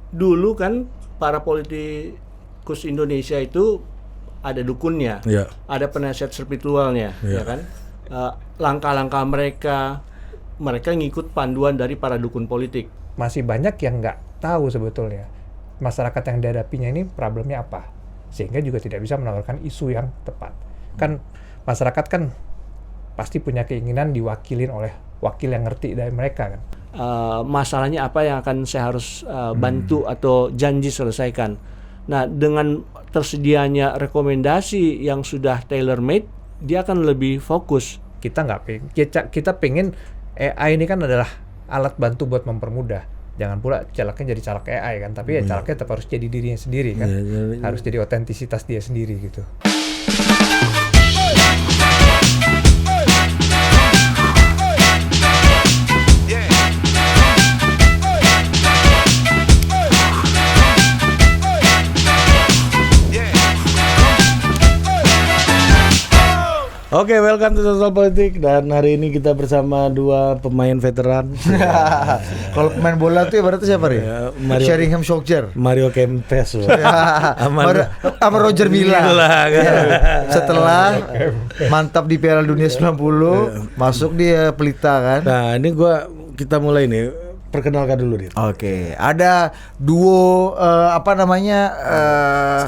dulu kan para politikus Indonesia itu ada dukunnya, ada penasihat spiritualnya, ya kan? Langkah-langkah mereka ngikut panduan dari para dukun politik. Masih banyak yang nggak tahu sebetulnya masyarakat yang dihadapinya ini problemnya apa, sehingga juga tidak bisa menawarkan isu yang tepat. Kan masyarakat kan pasti punya keinginan diwakilin oleh wakil yang ngerti dari mereka kan. Masalahnya apa yang akan saya harus bantu atau janji selesaikan. Nah, dengan tersedianya rekomendasi yang sudah tailor made, dia akan lebih fokus. Kita pengen AI ini kan adalah alat bantu buat mempermudah. Jangan pula calegnya jadi caleg AI kan, tapi ya calegnya tetap harus jadi dirinya sendiri kan. Harus jadi otentisitas dia sendiri gitu. Oke, welcome to Total Politik, dan hari ini kita bersama dua pemain veteran. Kalau pemain bola tuh ibaratnya siapa nih? Sheringham Solskjaer, Mario Kempes, sama Roger Milla. Setelah mantap di Piala Dunia 90, masuk dia Pelita kan. Nah, ini kita mulai nih. Perkenalkan dulu dia. Oke, ada duo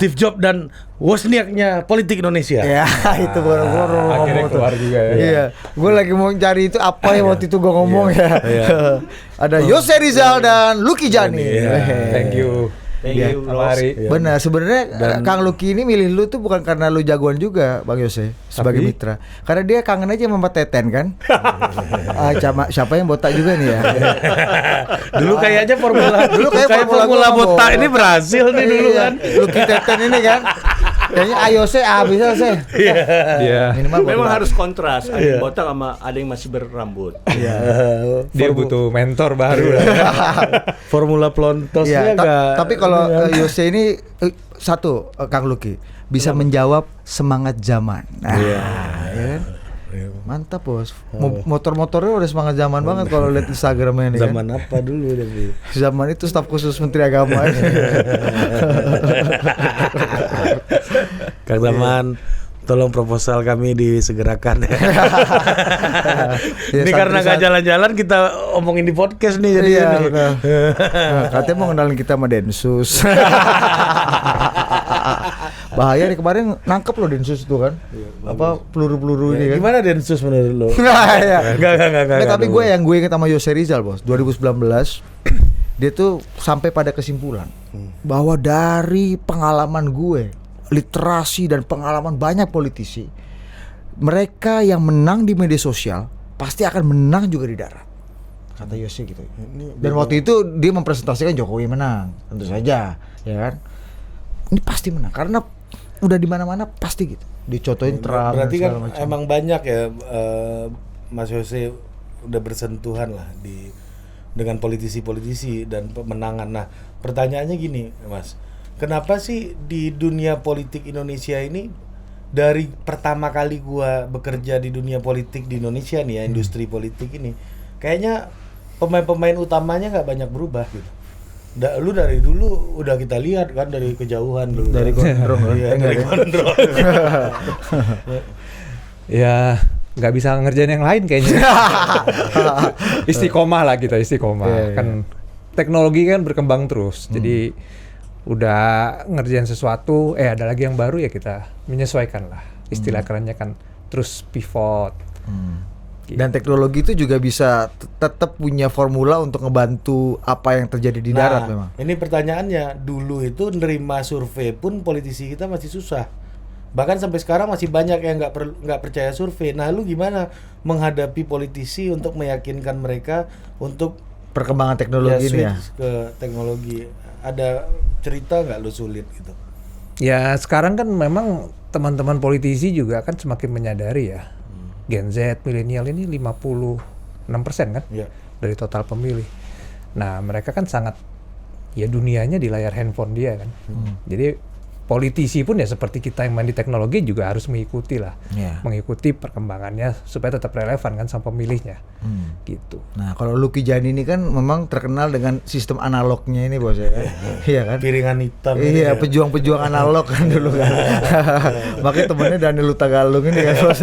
Steve Jobs dan Wozniaknya politik Indonesia. Ya, itu boro-boro akhirnya keluar juga ya. Iya, gue lagi mau cari itu apa yang waktu itu gue ngomong ya. Ada Yose Rizal dan Lucky Jani. Thank you. Thank you, Bros. Benar, sebenarnya Kang Lucky ini milih lu tuh bukan karena lu jagoan juga, Bang Yose, sebagai mitra. Karena dia kangen aja sama Mbak Teten kan. Siapa yang botak juga nih ya? Dulu kayaknya formula botak ini berhasil nih dulu kan. Lucky Teten ini kan. Kayaknya Ayose bisa sih. Iya. Memang harus kontras, ada yang botak sama ada yang masih berambut. Iya. Dia butuh mentor baru lah. Formula Plontosnya tapi kalau Yose ini satu Kang Lucky bisa menjawab semangat zaman. Nah, ya kan? Mantap bos. Motor-motornya udah semangat zaman banget kalau lihat Instagramnya nih. Zaman apa dulu tapi? Zaman itu staf khusus Menteri Agama. Kang Zaman, tolong proposal kami disegerakan. Ini karena gak jalan-jalan kita omongin di podcast nih jadi. Katanya mau kenalin kita sama Densus. Bahaya nih, kemarin nangkep loh Densus itu kan. Peluru-peluru ini kan. Gimana Densus menurut lo? Enggak, tapi gue ingat sama Yose Rizal bos. 2019 dia tuh sampai pada kesimpulan bahwa dari pengalaman gue, literasi dan pengalaman banyak politisi, mereka yang menang di media sosial pasti akan menang juga di darat, kata Yose gitu. Dan waktu itu dia mempresentasikan Jokowi menang, tentu saja, ya kan? Ini pasti menang karena udah di mana-mana pasti gitu. Dicontohin Trump. Berarti kan macam. Emang banyak ya Mas Yose udah bersentuhan lah dengan politisi-politisi dan pemenangan. Nah, pertanyaannya gini, Mas. Kenapa sih di dunia politik Indonesia ini, dari pertama kali gua bekerja di dunia politik di Indonesia nih ya, industri politik ini, kayaknya pemain-pemain utamanya nggak banyak berubah gitu. Lu dari dulu udah kita lihat kan dari kejauhan dulu. Dari gondrong kan? Dari gondrong. Ya nggak bisa ngerjain yang lain kayaknya. Istiqomah lah kita, istiqomah. Kan teknologi kan berkembang terus. Jadi udah ngerjain sesuatu, ada lagi yang baru ya kita menyesuaikan lah. Istilah kerennya kan terus pivot. Dan teknologi itu juga bisa tetap punya formula untuk ngebantu apa yang terjadi di darat memang. Ini pertanyaannya, dulu itu nerima survei pun politisi kita masih susah. Bahkan sampai sekarang masih banyak yang nggak percaya survei. Nah, lu gimana menghadapi politisi untuk meyakinkan mereka untuk perkembangan teknologi ini ya? Ke teknologi. Ada cerita nggak lu sulit gitu? Ya sekarang kan memang teman-teman politisi juga kan semakin menyadari ya. Gen Z, milenial ini 56% kan dari total pemilih. Nah mereka kan sangat, ya dunianya di layar handphone dia kan. Jadi politisi pun ya seperti kita yang main di teknologi juga harus mengikuti lah. Mengikuti perkembangannya supaya tetap relevan kan sama pemilihnya. gitu. Nah, kalau Lucky Jani ini kan memang terkenal dengan sistem analognya ini bos ya kan? Iya kan? Piringan hitam. Iya, pejuang-pejuang analog kan dulu kan. Makanya temennya Daniel Lutagalung ini kan bos.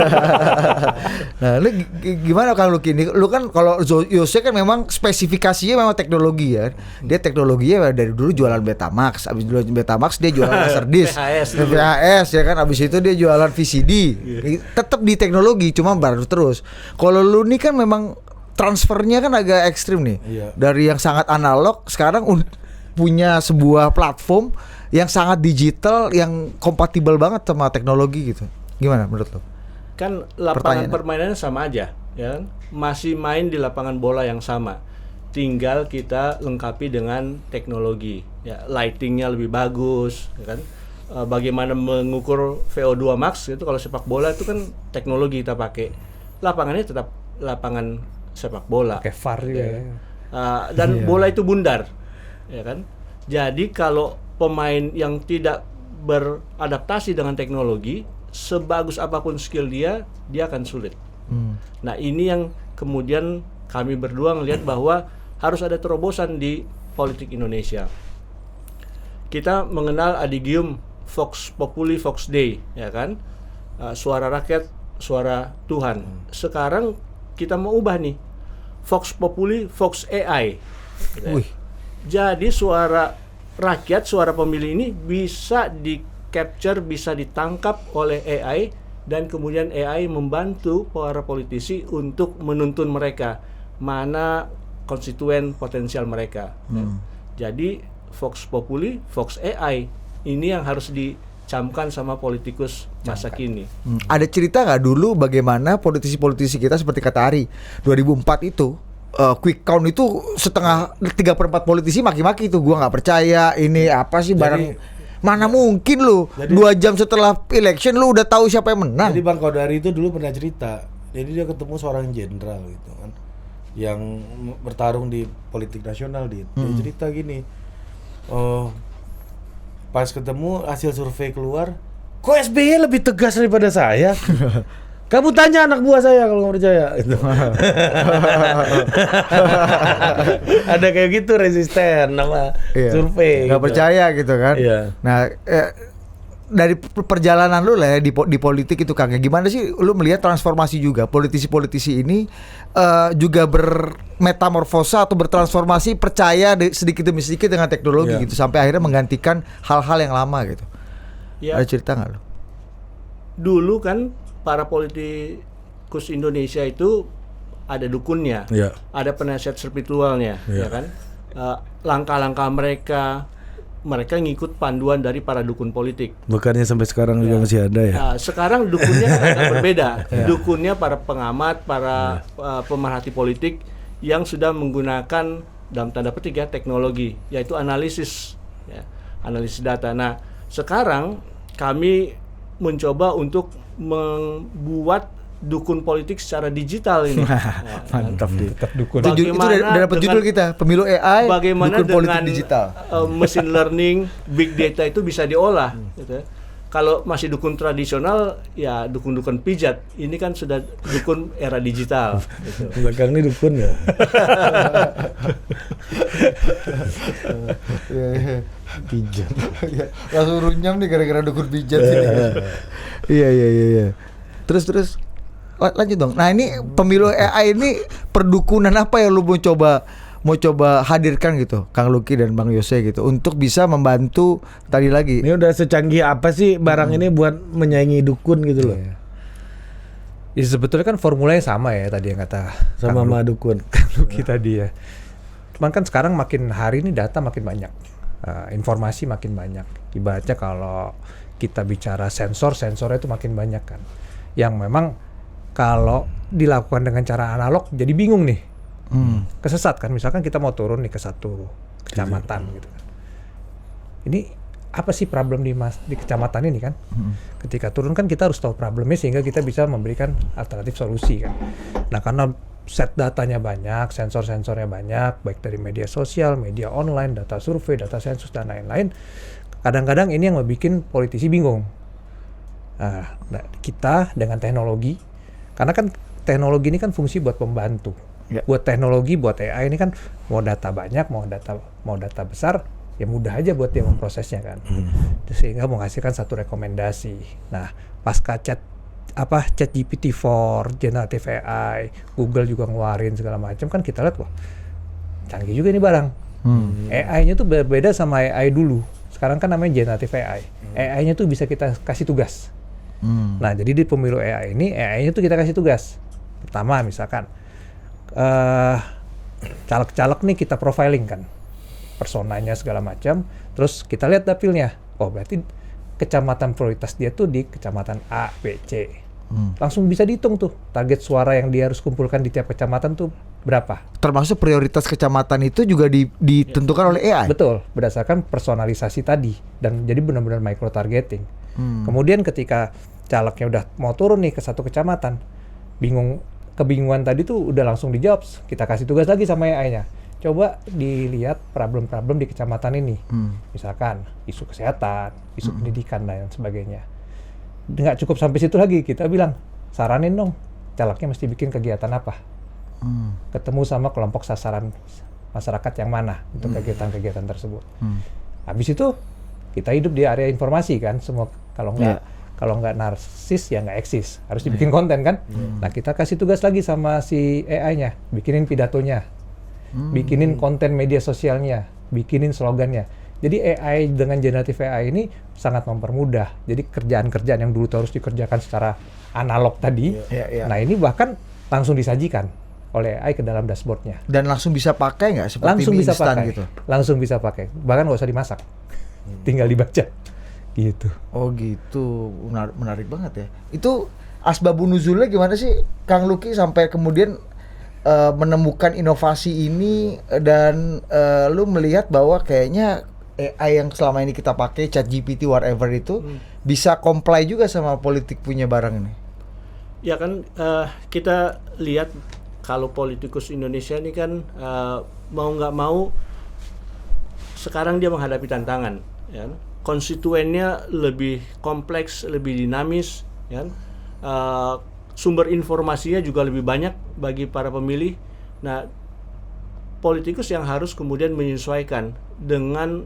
Nah, lu gimana Kang Lucky ini? Lu kan kalau Yose kan memang spesifikasinya memang teknologi ya. Dia teknologinya dari dulu jualan Betamax, abis jualan Betamax dia jualan Laserdisc, VHS ya kan, abis itu dia jualan VCD. Tetap di teknologi, cuma baru terus. Kalau lu nih kan memang transfernya kan agak ekstrim nih. Dari yang sangat analog sekarang punya sebuah platform yang sangat digital yang kompatibel banget sama teknologi gitu. Gimana menurut lo? Kan lapangan permainannya sama aja, ya kan? Masih main di lapangan bola yang sama. Tinggal kita lengkapi dengan teknologi. Ya, lightingnya lebih bagus, ya kan? Bagaimana mengukur VO2 max itu kalau sepak bola itu kan teknologi kita pakai. Lapangannya tetap lapangan sepak bola. Pakai VAR juga ya. Dan bola itu bundar, ya kan? Jadi kalau pemain yang tidak beradaptasi dengan teknologi, sebagus apapun skill dia akan sulit. Nah, ini yang kemudian kami berdua ngelihat bahwa harus ada terobosan di politik Indonesia. Kita mengenal adigium Vox Populi Vox Dei, ya kan? Suara rakyat, suara Tuhan. Sekarang kita mau ubah nih, Vox Populi Vox AI. Jadi suara rakyat, suara pemilih ini bisa di-capture, bisa ditangkap oleh AI, dan kemudian AI membantu para politisi untuk menuntun mereka mana konstituen potensial mereka. Jadi Vox Populi Vox AI ini yang harus dicamkan sama politikus masa kini. Ada cerita nggak dulu bagaimana politisi-politisi kita seperti kata Ari 2004 itu quick count itu setengah 3/4 politisi maki-maki itu, gua nggak percaya ini apa sih barang. Mana mungkin lu 2 jam setelah election lu udah tahu siapa yang menang. Jadi Bang Kodari itu dulu pernah cerita. Jadi dia ketemu seorang jenderal gitu kan, yang bertarung di politik nasional. Dia cerita gini, pas ketemu hasil survei keluar, kok SBY lebih tegas daripada saya? Kamu tanya anak buah saya kalau nggak percaya. Ada kayak gitu, resisten nama survei. Nggak percaya gitu kan. Nah, dari perjalanan lu lah ya di politik itu Kang, gimana sih lu melihat transformasi juga politisi-politisi ini juga bermetamorfosa atau bertransformasi, percaya sedikit demi sedikit dengan teknologi gitu sampai akhirnya menggantikan hal-hal yang lama gitu. Ada cerita nggak lu? Dulu kan para politikus Indonesia itu ada dukunnya, ada penasihat spiritualnya, ya kan? Langkah-langkah mereka ngikut panduan dari para dukun politik. Bukannya sampai sekarang juga masih ada ya? Sekarang dukunnya kan agak berbeda. Dukunnya para pengamat, para pemerhati politik yang sudah menggunakan dalam tanda petik ya teknologi, yaitu analisis data. Nah, sekarang kami mencoba untuk membuat dukun politik secara digital ini. Mantap nih. Dukun. Itu udah dapat judul kita, pemilu AI, bagaimana dukun politik dengan digital. Machine learning, big data itu bisa diolah. Gitu. Kalau masih dukun tradisional, ya dukun-dukun pijat. Ini kan sudah dukun era digital. Gitu. Belakang ini dukun ya. Pijat. Langsung runyam nih gara-gara dukun pijat ini. Iya. Terus lanjut dong. Nah, ini pemilu AI ini perdukunan apa yang lu mau coba hadirkan gitu, Kang Lucky dan Bang Yose gitu, untuk bisa membantu tadi lagi. Ini udah secanggih apa sih barang ini buat menyaingi dukun gitu loh. Ya sebetulnya kan formulanya sama ya tadi yang kata sama dukun. Kang Lucky tadi ya. Cuman kan sekarang makin hari ini data makin banyak, informasi makin banyak. Ibaratnya kalau kita bicara sensornya itu makin banyak kan. Yang memang kalau dilakukan dengan cara analog jadi bingung nih. Kesesat kan, misalkan kita mau turun nih ke satu kecamatan gitu kan. Ini apa sih problem di kecamatan ini kan? Ketika turun kan kita harus tahu problemnya sehingga kita bisa memberikan alternatif solusi kan. Nah, karena set datanya banyak, sensor-sensornya banyak, baik dari media sosial, media online, data survei, data sensus dan lain-lain. Kadang-kadang ini yang membuat politisi bingung. Nah, kita dengan teknologi, karena kan teknologi ini kan fungsi buat pembantu. Buat teknologi, buat AI ini kan mau data banyak, mau data besar, ya mudah aja buat dia memprosesnya kan. Sehingga menghasilkan satu rekomendasi. Nah, pasca ChatGPT-4, generative AI, Google juga ngeluarin segala macam kan kita lihat wah canggih juga nih barang. AI-nya tuh berbeda sama AI dulu. Sekarang kan namanya generative AI. AI-nya tuh bisa kita kasih tugas. Nah, jadi di pemilu AI ini, AI-nya tuh kita kasih tugas. Pertama, misalkan caleg-caleg nih kita profiling kan, personanya segala macam. Terus kita lihat dapilnya. Oh, berarti kecamatan prioritas dia tuh di kecamatan A, B, C. Langsung bisa dihitung tuh target suara yang dia harus kumpulkan di tiap kecamatan tuh berapa. Termasuk prioritas kecamatan itu juga ditentukan oleh AI? Betul, berdasarkan personalisasi tadi. Dan jadi benar-benar micro targeting. Kemudian ketika calegnya udah mau turun nih ke satu kecamatan, kebingungan tadi tuh udah langsung dijawab. Kita kasih tugas lagi sama AI-nya. Coba dilihat problem-problem di kecamatan ini. Misalkan isu kesehatan, isu pendidikan dan sebagainya. Nggak cukup sampai situ lagi, kita bilang saranin dong calegnya mesti bikin kegiatan apa. Ketemu sama kelompok sasaran masyarakat yang mana untuk kegiatan-kegiatan tersebut. Habis itu kita hidup di area informasi kan, semua kalau nggak narsis ya nggak eksis, harus dibikin konten kan. Nah, kita kasih tugas lagi sama si AI-nya, bikinin pidatonya, bikinin konten media sosialnya, bikinin slogannya. Jadi AI dengan generative AI ini sangat mempermudah. Jadi kerjaan-kerjaan yang dulu harus dikerjakan secara analog tadi, nah ini bahkan langsung disajikan oleh AI ke dalam dashboardnya. Dan langsung bisa pakai nggak seperti langsung mie bisa instan pakai, gitu? langsung bisa pakai. Bahkan nggak usah dimasak, tinggal dibaca. Gitu. Oh gitu, menarik banget ya. Itu asbabun nuzulnya gimana sih, Kang Lucky, sampai kemudian menemukan inovasi ini dan lu melihat bahwa kayaknya AI yang selama ini kita pakai, ChatGPT, whatever itu bisa comply juga sama politik punya barang ini? Ya kan, kita lihat kalau politikus Indonesia ini kan mau nggak mau sekarang dia menghadapi tantangan, ya. Konstituennya lebih kompleks, lebih dinamis, ya. Sumber informasinya juga lebih banyak bagi para pemilih. Nah, politikus yang harus kemudian menyesuaikan dengan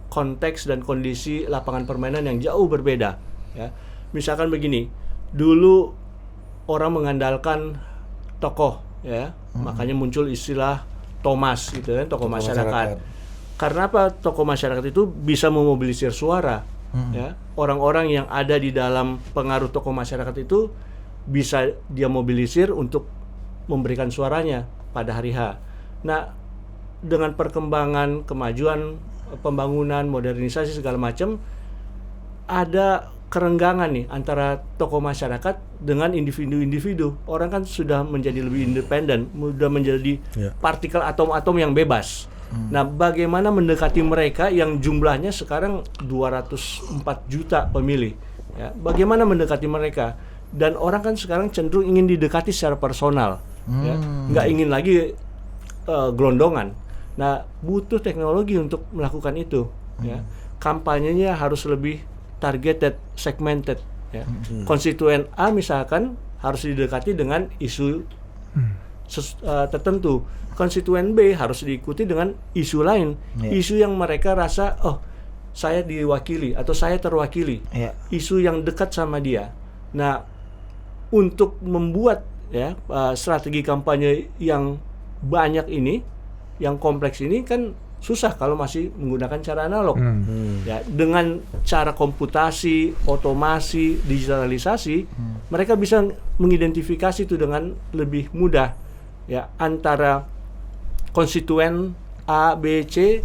konteks dan kondisi lapangan permainan yang jauh berbeda, ya. Misalkan begini, dulu orang mengandalkan tokoh, ya, makanya muncul istilah Thomas gitu kan, tokoh masyarakat. Karena apa? Tokoh masyarakat itu bisa memobilisir suara, ya. Orang-orang yang ada di dalam pengaruh tokoh masyarakat itu bisa dia mobilisir untuk memberikan suaranya pada hari H. Nah, dengan perkembangan kemajuan pembangunan, modernisasi segala macam, ada kerenggangan nih antara tokoh masyarakat dengan individu-individu. Orang kan sudah menjadi lebih independen, sudah menjadi partikel atom-atom yang bebas. Nah, bagaimana mendekati mereka yang jumlahnya sekarang 204 juta pemilih, ya? Bagaimana mendekati mereka? Dan orang kan sekarang cenderung ingin didekati secara personal, ya? Nggak ingin lagi gelondongan. Nah, butuh teknologi untuk melakukan itu, ya. Kampanyenya harus lebih targeted, segmented, ya. Konstituen A misalkan harus didekati dengan isu tertentu. Konstituen B harus diikuti dengan isu lain, isu yang mereka rasa, oh, saya diwakili atau saya terwakili, isu yang dekat sama dia. Nah, untuk membuat, ya, strategi kampanye yang banyak ini, yang kompleks ini kan susah kalau masih menggunakan cara analog. Ya, dengan cara komputasi, otomasi, digitalisasi, mereka bisa mengidentifikasi itu dengan lebih mudah, ya, antara konstituen A, B, C,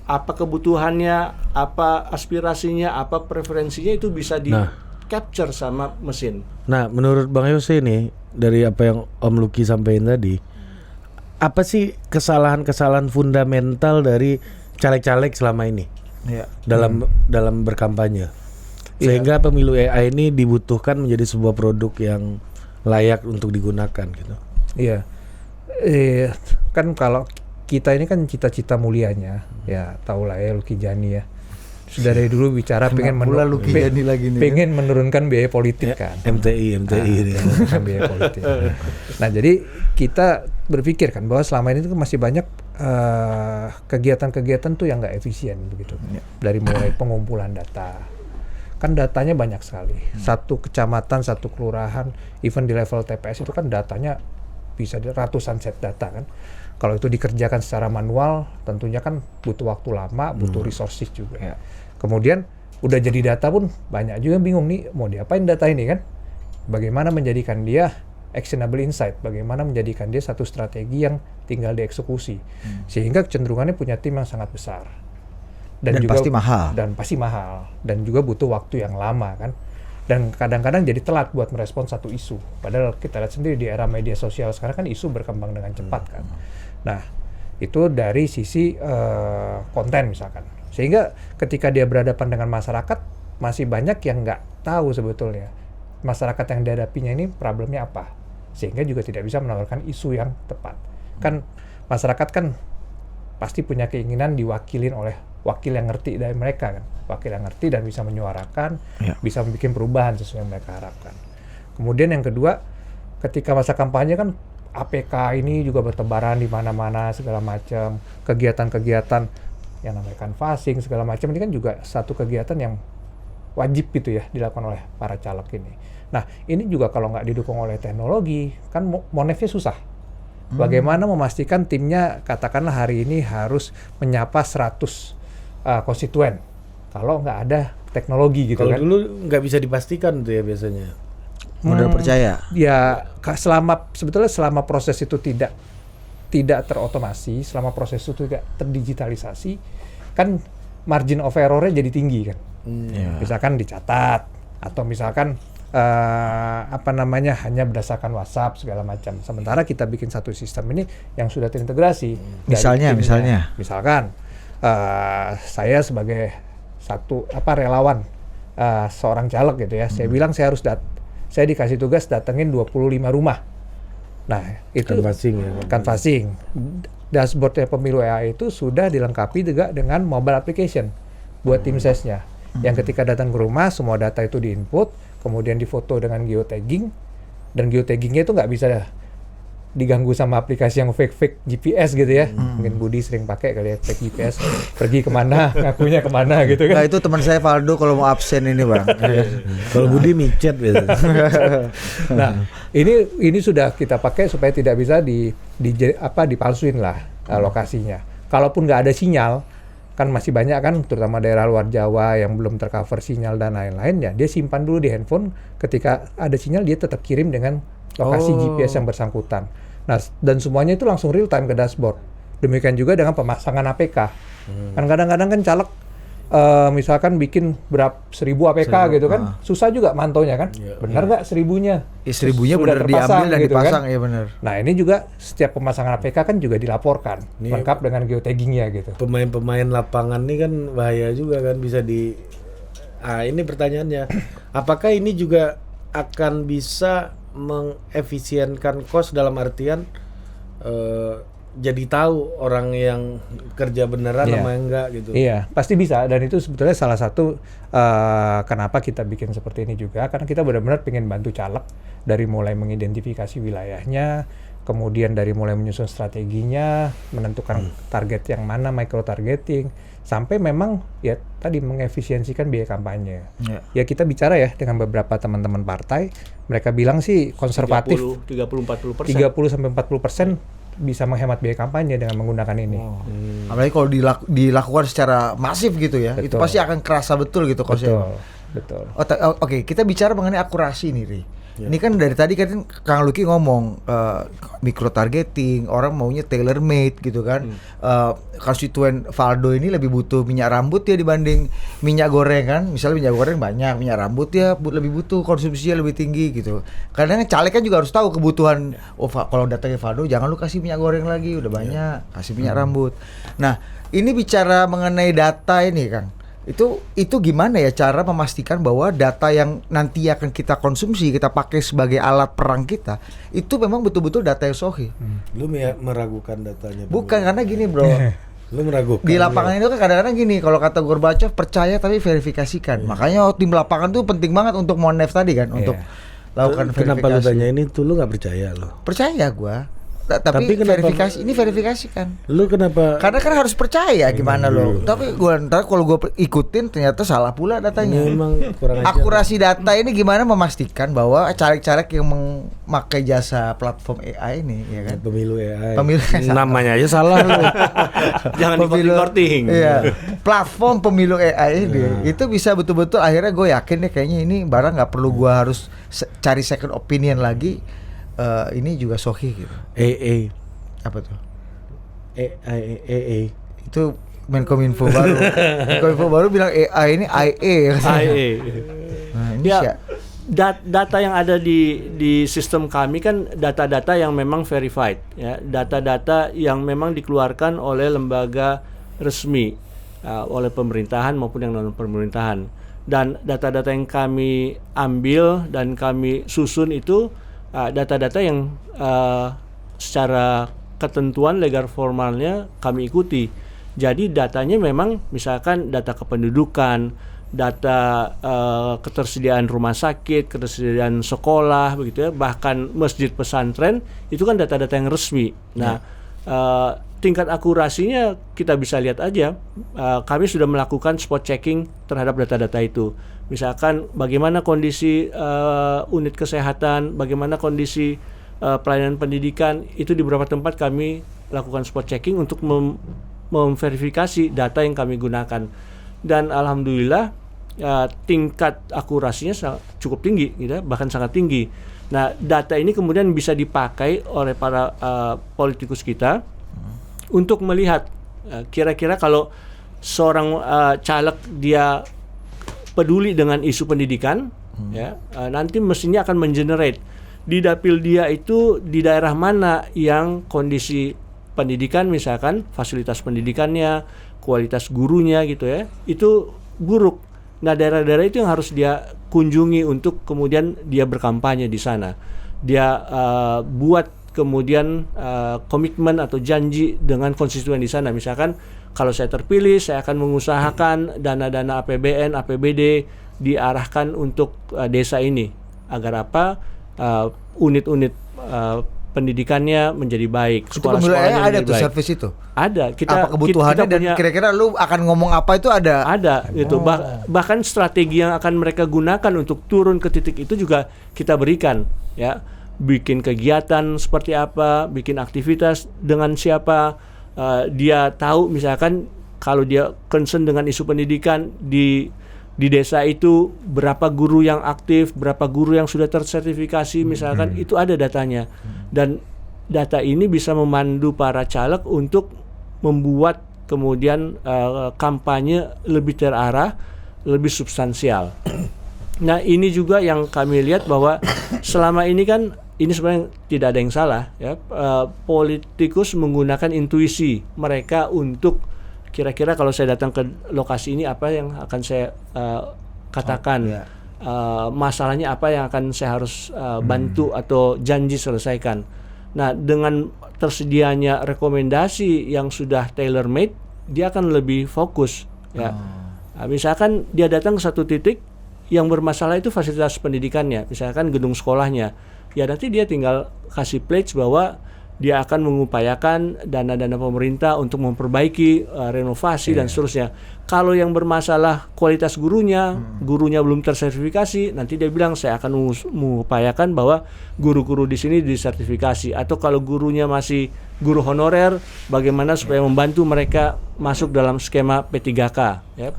apa kebutuhannya, apa aspirasinya, apa preferensinya, itu bisa di capture sama mesin. Nah, menurut Bang Yose nih, dari apa yang Om Lucky sampaikan tadi, apa sih kesalahan-kesalahan fundamental dari caleg-caleg selama ini dalam berkampanye, sehingga pemilu AI ini dibutuhkan menjadi sebuah produk yang layak untuk digunakan gitu? Iya, kan kalau kita ini kan cita-cita mulianya, ya tahulah ya Lucky Jani ya, sudah dari dulu bicara pengen menurunkan biaya politik kan. MTI menurunkan biaya politik. Nah, jadi kita berpikir kan bahwa selama ini tuh masih banyak kegiatan-kegiatan tuh yang nggak efisien begitu. Dari mulai pengumpulan data, kan datanya banyak sekali. Satu kecamatan, satu kelurahan, even di level TPS itu kan datanya bisa ratusan set data kan. Kalau itu dikerjakan secara manual, tentunya kan butuh waktu lama, butuh resources juga. Kemudian udah jadi data pun banyak juga yang bingung nih mau diapain data ini kan. Bagaimana menjadikan dia actionable insight, bagaimana menjadikan dia satu strategi yang tinggal dieksekusi. Sehingga kecenderungannya punya tim yang sangat besar. Dan juga pasti mahal. Dan juga butuh waktu yang lama kan. Dan kadang-kadang jadi telat buat merespon satu isu. Padahal kita lihat sendiri di era media sosial sekarang kan isu berkembang dengan cepat kan. Nah, itu dari sisi konten misalkan. Sehingga ketika dia berhadapan dengan masyarakat, masih banyak yang nggak tahu sebetulnya masyarakat yang dihadapinya ini problemnya apa. Sehingga juga tidak bisa menawarkan isu yang tepat. Kan masyarakat kan pasti punya keinginan diwakilin oleh wakil yang ngerti dari mereka kan. Wakil yang ngerti dan bisa menyuarakan, bisa membuat perubahan sesuai yang mereka harapkan. Kemudian yang kedua, ketika masa kampanye kan APK ini juga bertebaran di mana-mana segala macam, kegiatan-kegiatan yang namanya canvassing segala macam ini kan juga satu kegiatan yang wajib gitu ya dilakukan oleh para caleg ini. Nah, ini juga kalau nggak didukung oleh teknologi kan monefnya susah. Bagaimana memastikan timnya katakanlah hari ini harus menyapa 100 konstituen kalau nggak ada teknologi gitu kan. Kalau dulu nggak bisa dipastikan tuh ya biasanya. Modal percaya. Ya, sebetulnya selama proses itu tidak terotomasi, selama proses itu tidak terdigitalisasi, kan margin of error-nya jadi tinggi kan. Misalkan dicatat atau misalkan hanya berdasarkan WhatsApp segala macam. Sementara kita bikin satu sistem ini yang sudah terintegrasi. Misalkan saya sebagai relawan seorang caleg gitu ya, saya bilang saya dikasih tugas datengin 25 rumah. Nah, itu canvassing. Dashboard pemilu AI itu sudah dilengkapi juga dengan mobile application buat tim sesnya. Yang ketika datang ke rumah, semua data itu diinput, kemudian difoto dengan geotagging, dan geotaggingnya itu nggak bisa diganggu sama aplikasi yang fake GPS gitu ya. Mungkin Budi sering pakai kali ya fake GPS, pergi kemana, ngakunya kemana gitu kan. Nah, itu teman saya Valdo kalau mau absen ini Bang. Kalau Budi micet biasa. Nah, ini sudah kita pakai supaya tidak bisa dipalsuin lah lokasinya. Kalaupun nggak ada sinyal, kan masih banyak kan, terutama daerah luar Jawa yang belum tercover sinyal dan lain-lain ya, dia simpan dulu di handphone. Ketika ada sinyal dia tetap kirim dengan lokasi GPS yang bersangkutan. Nah, dan semuanya itu langsung real time ke dashboard. Demikian juga dengan pemasangan APK. Kan kadang-kadang kan caleg misalkan bikin 1000 APK gitu kan, susah juga mantaunya kan. Benar nggak 1000-nya? 1000-nya benar diambil dan gitu dipasang kan? Ya benar. Nah, ini juga setiap pemasangan APK kan juga dilaporkan, lengkap dengan geotaggingnya gitu. Pemain-pemain lapangan ini kan bahaya juga kan, bisa ini pertanyaannya, apakah ini juga akan bisa mengefisienkan cost dalam artian jadi tahu orang yang kerja beneran sama enggak gitu. Iya, pasti bisa, dan itu sebetulnya salah satu kenapa kita bikin seperti ini juga, karena kita benar-benar pengen bantu caleg dari mulai mengidentifikasi wilayahnya, kemudian dari mulai menyusun strateginya, menentukan target yang mana, micro targeting, sampai memang ya tadi mengefisiensikan biaya kampanye. Ya kita bicara ya dengan beberapa teman-teman partai, mereka bilang sih konservatif 30-40%. 30-40% bisa menghemat biaya kampanye dengan menggunakan ini. Apalagi kalau dilakukan secara masif gitu ya, itu pasti akan kerasa betul gitu kosnya. Betul. Oke, kita bicara mengenai akurasi nih, Ri. Ini kan dari tadi kan Kang Lucky ngomong micro targeting, orang maunya tailor made gitu kan. Konstituen Valdo ini lebih butuh minyak rambut ya dibanding minyak goreng kan. Misalnya minyak goreng banyak, minyak rambut ya lebih butuh, konsumsinya lebih tinggi gitu. Kadang caleg kan juga harus tahu kebutuhan. Kalau datangnya Valdo jangan lu kasih minyak goreng lagi, udah banyak, kasih minyak rambut. Nah, ini bicara mengenai data ini Kang. Itu gimana ya cara memastikan bahwa data yang nanti akan kita konsumsi, kita pakai sebagai alat perang kita, itu memang betul-betul data yang sahih. Lu meragukan datanya? Bukan, karena gini bro, Lu meragukan. Di lapangan itu kan kadang-kadang gini, kalau kata Gorbachev percaya tapi verifikasikan. Makanya tim lapangan tuh penting banget untuk Monef tadi kan, untuk lakukan verifikasi. Kenapa lu tanya ini tuh lu nggak percaya lo? Percaya gua. Tapi verifikasi ini verifikasikan. Lu kenapa? Karena kan harus percaya gimana lo. Tapi gua ntar kalau gua ikutin ternyata salah pula datanya. Memang kurang ajar. Akurasi data ini gimana memastikan bahwa caleg-caleg yang memakai jasa platform AI ini, ya kan? Pemilu AI. Namanya aja salah lu. Jangan di-korting. Iya. Platform pemilu AI ini itu bisa betul-betul akhirnya gue yakin deh kayaknya ini barang nggak perlu gue harus cari second opinion lagi. Ini juga sohi gitu. AA. Apa tuh? AA. Itu Menkominfo baru. Menkominfo baru bilang AI ini IA. Nah, ini data yang ada di sistem kami kan data-data yang memang verified, ya, data-data yang memang dikeluarkan oleh lembaga resmi, oleh pemerintahan maupun yang non pemerintahan. Dan data-data yang kami ambil dan kami susun itu data-data yang secara ketentuan legal formalnya kami ikuti. Jadi datanya memang misalkan data kependudukan, data ketersediaan rumah sakit, ketersediaan sekolah, begitu ya, bahkan masjid pesantren itu kan data-data yang resmi. Nah, tingkat akurasinya kita bisa lihat aja. Kami sudah melakukan spot checking terhadap data-data itu. Misalkan bagaimana kondisi unit kesehatan, bagaimana kondisi pelayanan pendidikan, itu di beberapa tempat kami lakukan spot checking untuk memverifikasi data yang kami gunakan. Dan alhamdulillah tingkat akurasinya cukup tinggi, gitu, bahkan sangat tinggi. Nah, data ini kemudian bisa dipakai oleh para politikus kita untuk melihat kira-kira kalau seorang caleg dia peduli dengan isu pendidikan, ya, nanti mestinya akan mengenerate di dapil dia itu di daerah mana yang kondisi pendidikan, misalkan fasilitas pendidikannya, kualitas gurunya gitu ya, itu buruk. Nah, daerah-daerah itu yang harus dia kunjungi untuk kemudian dia berkampanye di sana. Dia buat kemudian komitmen atau janji dengan konstituen di sana. Misalkan kalau saya terpilih, saya akan mengusahakan dana-dana APBN, APBD diarahkan untuk desa ini agar apa? Unit-unit pendidikannya menjadi baik. Sekolah-sekolahnya ada tuh baik. Servis itu. Ada. Apa kebutuhannya dan kira-kira lu akan ngomong apa itu ada? Ada gitu. Bahkan strategi yang akan mereka gunakan untuk turun ke titik itu juga kita berikan, ya. Bikin kegiatan seperti apa, bikin aktivitas dengan siapa. Dia tahu misalkan kalau dia concern dengan isu pendidikan di desa itu berapa guru yang aktif, berapa guru yang sudah tersertifikasi misalkan, itu ada datanya. Dan data ini bisa memandu para caleg untuk membuat kemudian kampanye lebih terarah, lebih substansial. Nah, ini juga yang kami lihat bahwa selama ini kan ini sebenarnya tidak ada yang salah, ya. Politikus menggunakan intuisi mereka untuk kira-kira kalau saya datang ke lokasi ini apa yang akan saya katakan, masalahnya apa yang akan saya harus bantu atau janji selesaikan. Nah, dengan tersedianya rekomendasi yang sudah tailor made, dia akan lebih fokus, ya. Nah, misalkan dia datang ke satu titik yang bermasalah itu fasilitas pendidikannya, misalkan gedung sekolahnya, ya nanti dia tinggal kasih pledge bahwa dia akan mengupayakan dana-dana pemerintah untuk memperbaiki renovasi dan seterusnya. Kalau yang bermasalah kualitas gurunya belum tersertifikasi, nanti dia bilang saya akan mengupayakan bahwa guru-guru di sini disertifikasi. Atau kalau gurunya masih guru honorer, bagaimana supaya membantu mereka masuk dalam skema P3K. Ya.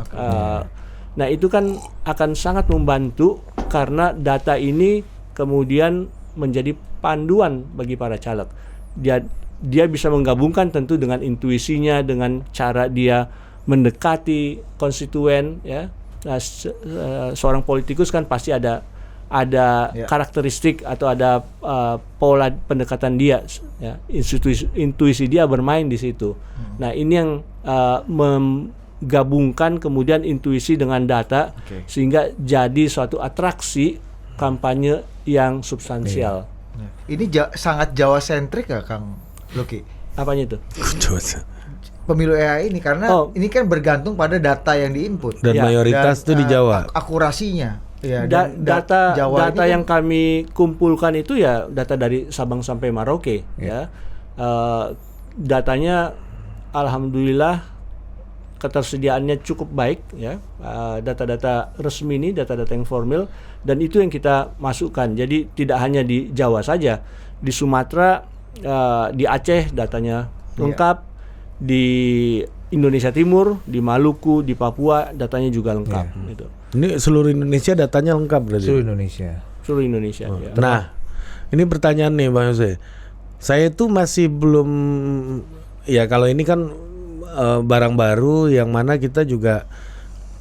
Nah, itu kan akan sangat membantu karena data ini kemudian menjadi panduan bagi para caleg. Dia bisa menggabungkan tentu dengan intuisinya, dengan cara dia mendekati konstituen, ya. Nah, seorang politikus kan pasti ada karakteristik atau ada pola pendekatan dia, ya. Intuisi dia bermain di situ. Nah, ini yang menggabungkan kemudian intuisi dengan data sehingga jadi suatu atraksi kampanye yang substansial. Ini sangat Jawa sentrik ya, Kang Luki? Apanya itu? pemilu AI ini karena ini kan bergantung pada data yang diinput dan mayoritas itu di Jawa. Akurasinya. Ya, data kan, yang kami kumpulkan itu ya data dari Sabang sampai Merauke ya. Datanya alhamdulillah ketersediaannya cukup baik ya. Data-data resmi ini, data-data yang formal, dan itu yang kita masukkan. Jadi tidak hanya di Jawa saja, di Sumatera, di Aceh datanya lengkap. Di Indonesia Timur, di Maluku, di Papua datanya juga lengkap. Gitu. Ini seluruh Indonesia datanya lengkap berarti? Seluruh Indonesia. Ya. Nah, ini pertanyaan nih Bang Yose. Saya tuh masih belum, ya kalau ini kan barang baru yang mana kita juga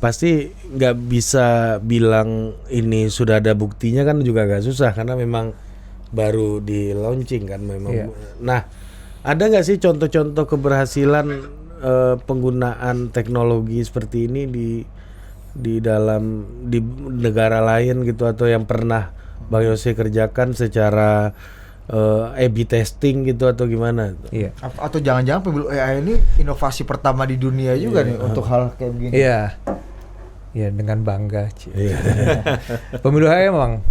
pasti nggak bisa bilang ini sudah ada buktinya kan juga agak susah karena memang baru di launching kan memang. Nah, ada nggak sih contoh-contoh keberhasilan penggunaan teknologi seperti ini di negara lain gitu, atau yang pernah Bang Yose kerjakan secara A/B testing gitu atau gimana? Iya. Atau jangan-jangan pemilu AI ini inovasi pertama di dunia juga nih untuk hal kayak begini? Iya. Ya dengan bangga. Pemilu AI memang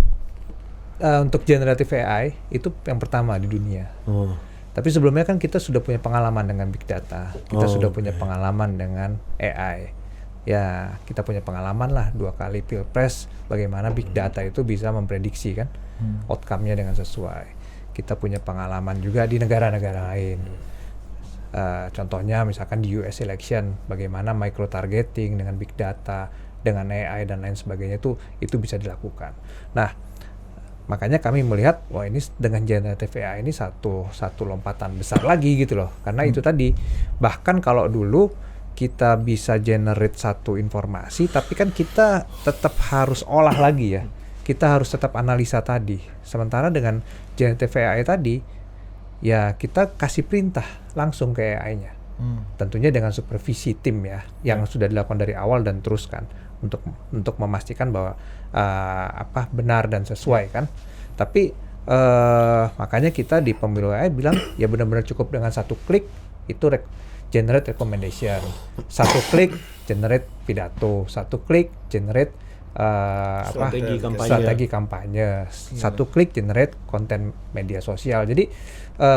untuk generative AI itu yang pertama di dunia. Tapi sebelumnya kan kita sudah punya pengalaman dengan big data, kita sudah punya pengalaman dengan AI. Ya kita punya pengalaman lah 2 kali pilpres, bagaimana big data itu bisa memprediksi kan outcome-nya dengan sesuai. Kita punya pengalaman juga di negara-negara lain. Contohnya misalkan di US election, bagaimana micro targeting dengan big data, dengan AI dan lain sebagainya itu bisa dilakukan. Nah, makanya kami melihat, wah ini dengan generative AI ini satu lompatan besar lagi gitu loh. Karena itu tadi, bahkan kalau dulu kita bisa generate satu informasi, tapi kan kita tetap harus olah lagi ya. Kita harus tetap analisa tadi. Sementara dengan generative AI tadi, ya kita kasih perintah langsung ke AI-nya. Tentunya dengan supervisi tim ya, yang sudah dilakukan dari awal dan teruskan untuk memastikan bahwa benar dan sesuai kan. Tapi makanya kita di pemilu AI bilang ya benar-benar cukup dengan 1 klik itu generate recommendation, 1 klik generate pidato, 1 klik generate strategi kampanye, 1 klik generate konten media sosial. Jadi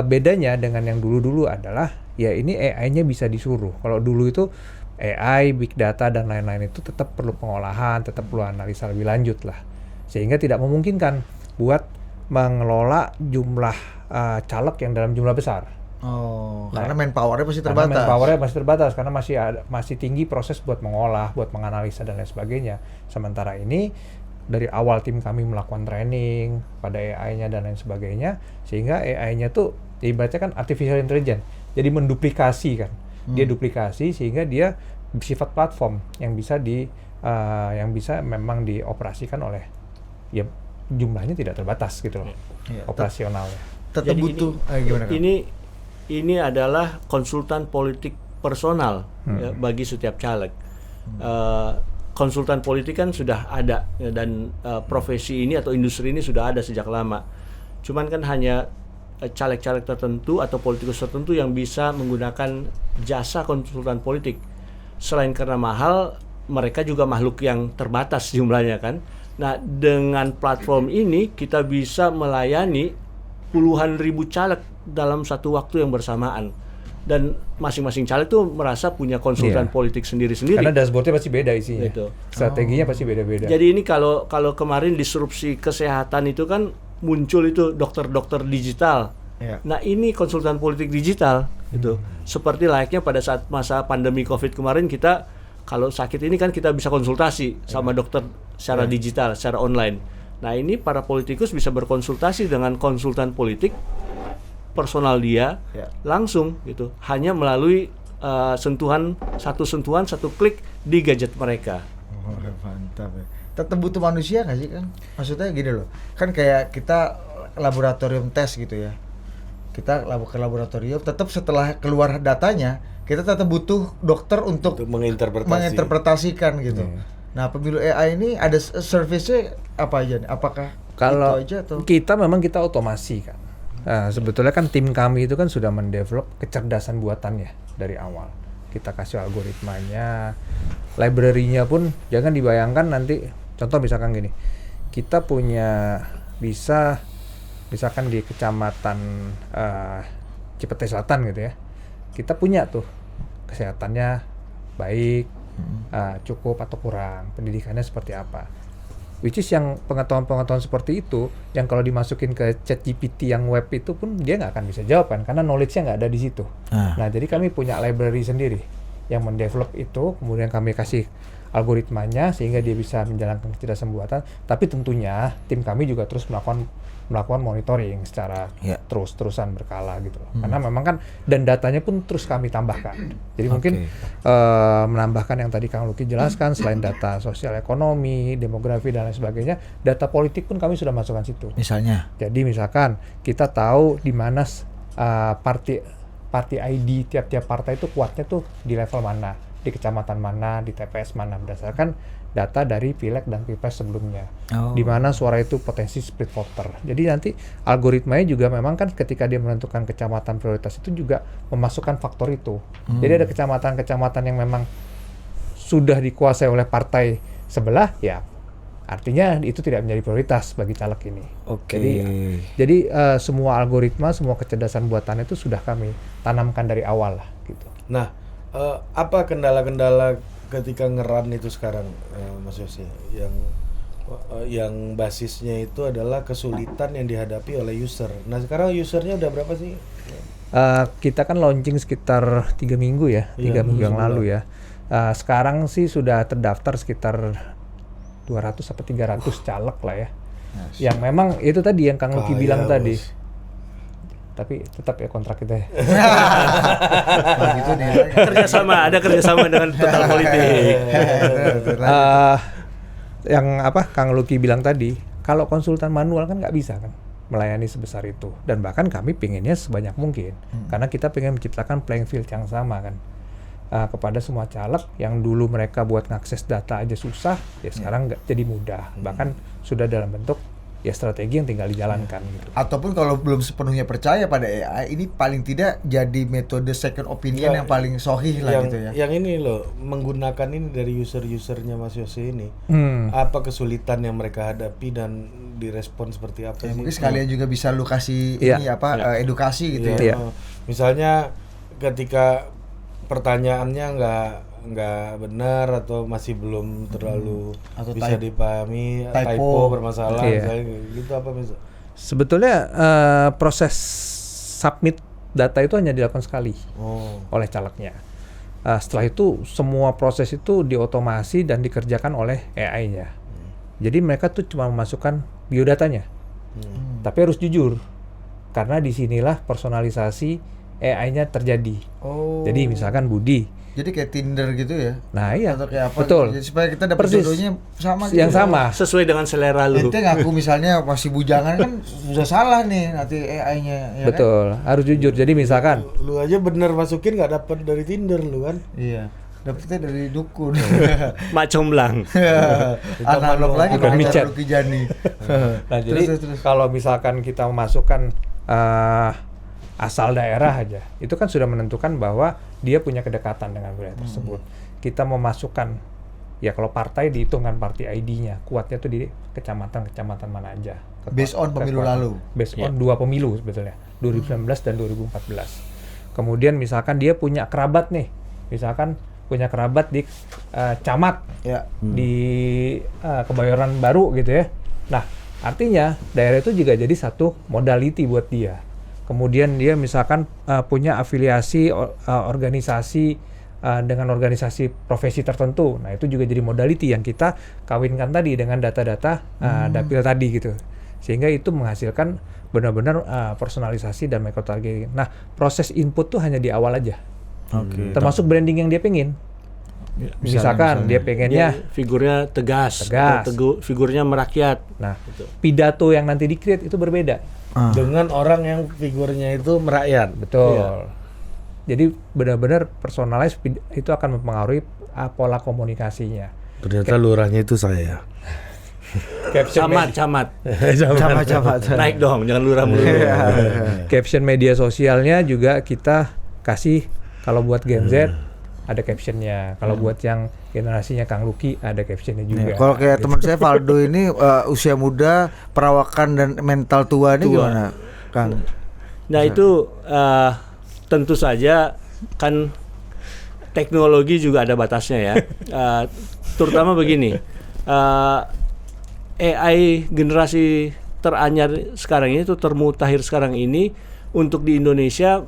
bedanya dengan yang dulu-dulu adalah ya ini AI-nya bisa disuruh. Kalau dulu itu AI, big data dan lain-lain itu tetap perlu pengolahan, tetap perlu analisa lebih lanjut lah, sehingga tidak memungkinkan buat mengelola jumlah caleg yang dalam jumlah besar. Karena manpower-nya pasti terbatas. Karena manpower-nya masih terbatas karena masih tinggi proses buat mengolah, buat menganalisa dan lain sebagainya. Sementara ini dari awal tim kami melakukan training pada AI-nya dan lain sebagainya, sehingga AI-nya tuh ibaratnya kan artificial intelligence. Jadi menduplikasi kan. Dia duplikasi sehingga dia bersifat platform yang bisa memang dioperasikan oleh ya jumlahnya tidak terbatas gitu loh. Operasionalnya. Tetap butuh gimana kan? Ini adalah konsultan politik personal ya, bagi setiap caleg. Konsultan politik kan sudah ada ya, dan profesi ini atau industri ini sudah ada sejak lama. Cuman kan hanya caleg-caleg tertentu atau politikus tertentu yang bisa menggunakan jasa konsultan politik. Selain karena mahal, mereka juga makhluk yang terbatas jumlahnya kan. Nah, dengan platform ini kita bisa melayani puluhan ribu caleg dalam satu waktu yang bersamaan. Dan masing-masing caleg tuh merasa punya konsultan politik sendiri-sendiri. Karena dashboardnya pasti beda isinya. Gitu. Strateginya pasti beda-beda. Jadi ini kalau kemarin disrupsi kesehatan itu kan muncul itu dokter-dokter digital. Nah ini konsultan politik digital itu. Seperti layaknya pada saat masa pandemi COVID kemarin kita kalau sakit ini kan kita bisa konsultasi sama dokter secara digital, secara online. Nah ini para politikus bisa berkonsultasi dengan konsultan politik personal dia langsung gitu, hanya melalui satu klik di gadget mereka. Mantap ya. Tetap butuh manusia nggak sih kan? Maksudnya gini loh, kan kayak kita laboratorium tes gitu ya. Kita ke laboratorium, tetap setelah keluar datanya, kita tetap butuh dokter untuk menginterpretasikan gitu. Nah, pemilu AI ini ada service-nya apa aja nih? Apakah kalau itu aja atau kita memang kita otomasi kan? Nah, sebetulnya kan tim kami itu kan sudah mendevelop kecerdasan buatannya. dari awal. Kita kasih algoritmanya, library-nya pun jangan dibayangkan nanti, contoh misalkan gini, kita punya misalkan di kecamatan Cipete Selatan gitu ya, kita punya tuh kesehatannya baik, cukup atau kurang, pendidikannya seperti apa. Which is yang pengetahuan seperti itu, yang kalau dimasukin ke ChatGPT yang web itu pun dia nggak akan bisa jawab kan, karena knowledge-nya nggak ada di situ. Nah, jadi kami punya library sendiri yang mendevelop itu, kemudian kami kasih algoritmanya sehingga dia bisa menjalankan kecerdasan buatan. Tapi tentunya tim kami juga terus melakukan monitoring secara terus-terusan berkala gitu loh. Karena memang kan dan datanya pun terus kami tambahkan. Jadi mungkin menambahkan yang tadi Kang Luki jelaskan, selain data sosial ekonomi, demografi dan lain sebagainya, data politik pun kami sudah masukkan situ. Misalnya? Jadi misalkan kita tahu di mana party ID tiap-tiap partai itu kuatnya tuh di level mana, di kecamatan mana, di TPS mana, berdasarkan data dari Pileg dan Pilpres sebelumnya. Di mana suara itu potensi split voter. Jadi nanti algoritmanya juga memang kan ketika dia menentukan kecamatan prioritas itu juga memasukkan faktor itu. Jadi ada kecamatan-kecamatan yang memang sudah dikuasai oleh partai sebelah, ya artinya itu tidak menjadi prioritas bagi caleg ini. Jadi semua algoritma, semua kecerdasan buatan itu sudah kami tanamkan dari awal lah gitu. Nah, apa kendala-kendala ketika ngeran itu sekarang, Mas Yose, yang basisnya itu adalah kesulitan yang dihadapi oleh user. Nah, sekarang usernya udah berapa sih? Kita kan launching sekitar 3 minggu ya, 3 minggu yang lalu ya. Sekarang sih sudah terdaftar sekitar 200 sampai 300 caleg lah ya. Yang memang itu tadi yang Kang Luki bilang tadi. Tapi tetap ya kontrak kita ya. Ada kerjasama dengan total politik. Yang Kang Luki bilang tadi, kalau konsultan manual kan nggak bisa kan melayani sebesar itu. Dan bahkan kami pengennya sebanyak mungkin, karena kita pengen menciptakan playing field yang sama kan kepada semua caleg yang dulu mereka buat ngakses data aja susah, ya sekarang nggak jadi mudah. Bahkan sudah dalam bentuk ya strategi yang tinggal dijalankan gitu. Ataupun kalau belum sepenuhnya percaya pada AI, ini paling tidak jadi metode second opinion yang paling sahih lah gitu ya. Yang ini loh, menggunakan ini dari user-usernya Mas Yose ini. Apa kesulitan yang mereka hadapi dan direspon seperti apa sih? Mungkin sekalian juga bisa lu kasih edukasi gitu ya. Misalnya ketika pertanyaannya nggak benar atau masih belum terlalu atau bisa dipahami, typo bermasalah, gitu apa misalnya? Sebetulnya proses submit data itu hanya dilakukan sekali oleh calegnya. Setelah itu semua proses itu diotomasi dan dikerjakan oleh AI-nya. Jadi mereka tuh cuma memasukkan biodatanya, tapi harus jujur karena disinilah personalisasi AI-nya terjadi. Jadi misalkan Budi. Jadi kayak Tinder gitu ya? Nah iya, atau kayak apa? Betul. Jadi supaya kita dapat jodohnya sama gitu. Yang sama. Sesuai dengan selera lu. Ente ngaku misalnya masih bujangan kan sudah salah nih nanti AI-nya. Ya betul, kan? Harus jujur. Jadi misalkan lu aja bener masukin nggak dapat dari Tinder lu kan? Iya. Dapetnya dari dukun. Mak comblang. Analog lagi bukan micet. Nah, jadi kalau misalkan kita memasukkan asal daerah aja, itu kan sudah menentukan bahwa dia punya kedekatan dengan wilayah tersebut. Kita memasukkan, ya kalau partai dihitungkan party ID-nya, kuatnya tuh di kecamatan mana aja. Based on pemilu lalu? Based on 2 pemilu sebetulnya, 2019 dan 2014. Kemudian misalkan dia punya kerabat nih, misalkan punya kerabat di camat, di Kebayoran Baru gitu ya. Nah, artinya daerah itu juga jadi satu modality buat dia. Kemudian dia misalkan punya afiliasi organisasi dengan organisasi profesi tertentu. Nah, itu juga jadi modality yang kita kawinkan tadi dengan data-data dapil tadi gitu. Sehingga itu menghasilkan benar-benar personalisasi dan microtargeting. Nah, proses input tuh hanya di awal aja. Termasuk branding yang dia pengen. Misalkan dia pengennya figurnya tegas. Figurnya merakyat. Nah, pidato yang nanti di-create itu berbeda. Dengan orang yang figurnya itu merakyat. Betul. Iya. Jadi benar-benar personalize itu akan mempengaruhi pola komunikasinya. Ternyata lurahnya itu saya. Camat. Naik dong, jangan lurah mulu. Caption media sosialnya juga kita kasih Kalau buat Gen Z ada captionnya. Kalau buat yang generasinya Kang Luki ada captionnya juga. Kalau kayak teman saya Valdo ini usia muda, perawakan dan mental tua ini gimana, Kang? Nah itu tentu saja kan teknologi juga ada batasnya ya. Terutama begini, AI generasi teranyar sekarang ini, itu termutakhir sekarang ini, untuk di Indonesia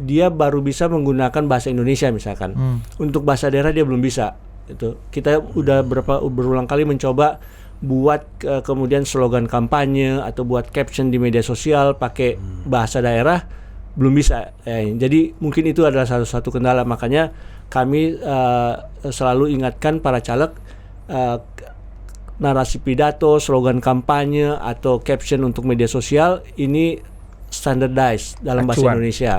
dia baru bisa menggunakan bahasa Indonesia misalkan. Untuk bahasa daerah dia belum bisa. Itu kita udah berulang kali mencoba buat kemudian slogan kampanye atau buat caption di media sosial pakai bahasa daerah, belum bisa. Jadi mungkin itu adalah satu kendala, makanya kami selalu ingatkan para caleg, narasi pidato, slogan kampanye atau caption untuk media sosial ini standardized dalam bahasa Indonesia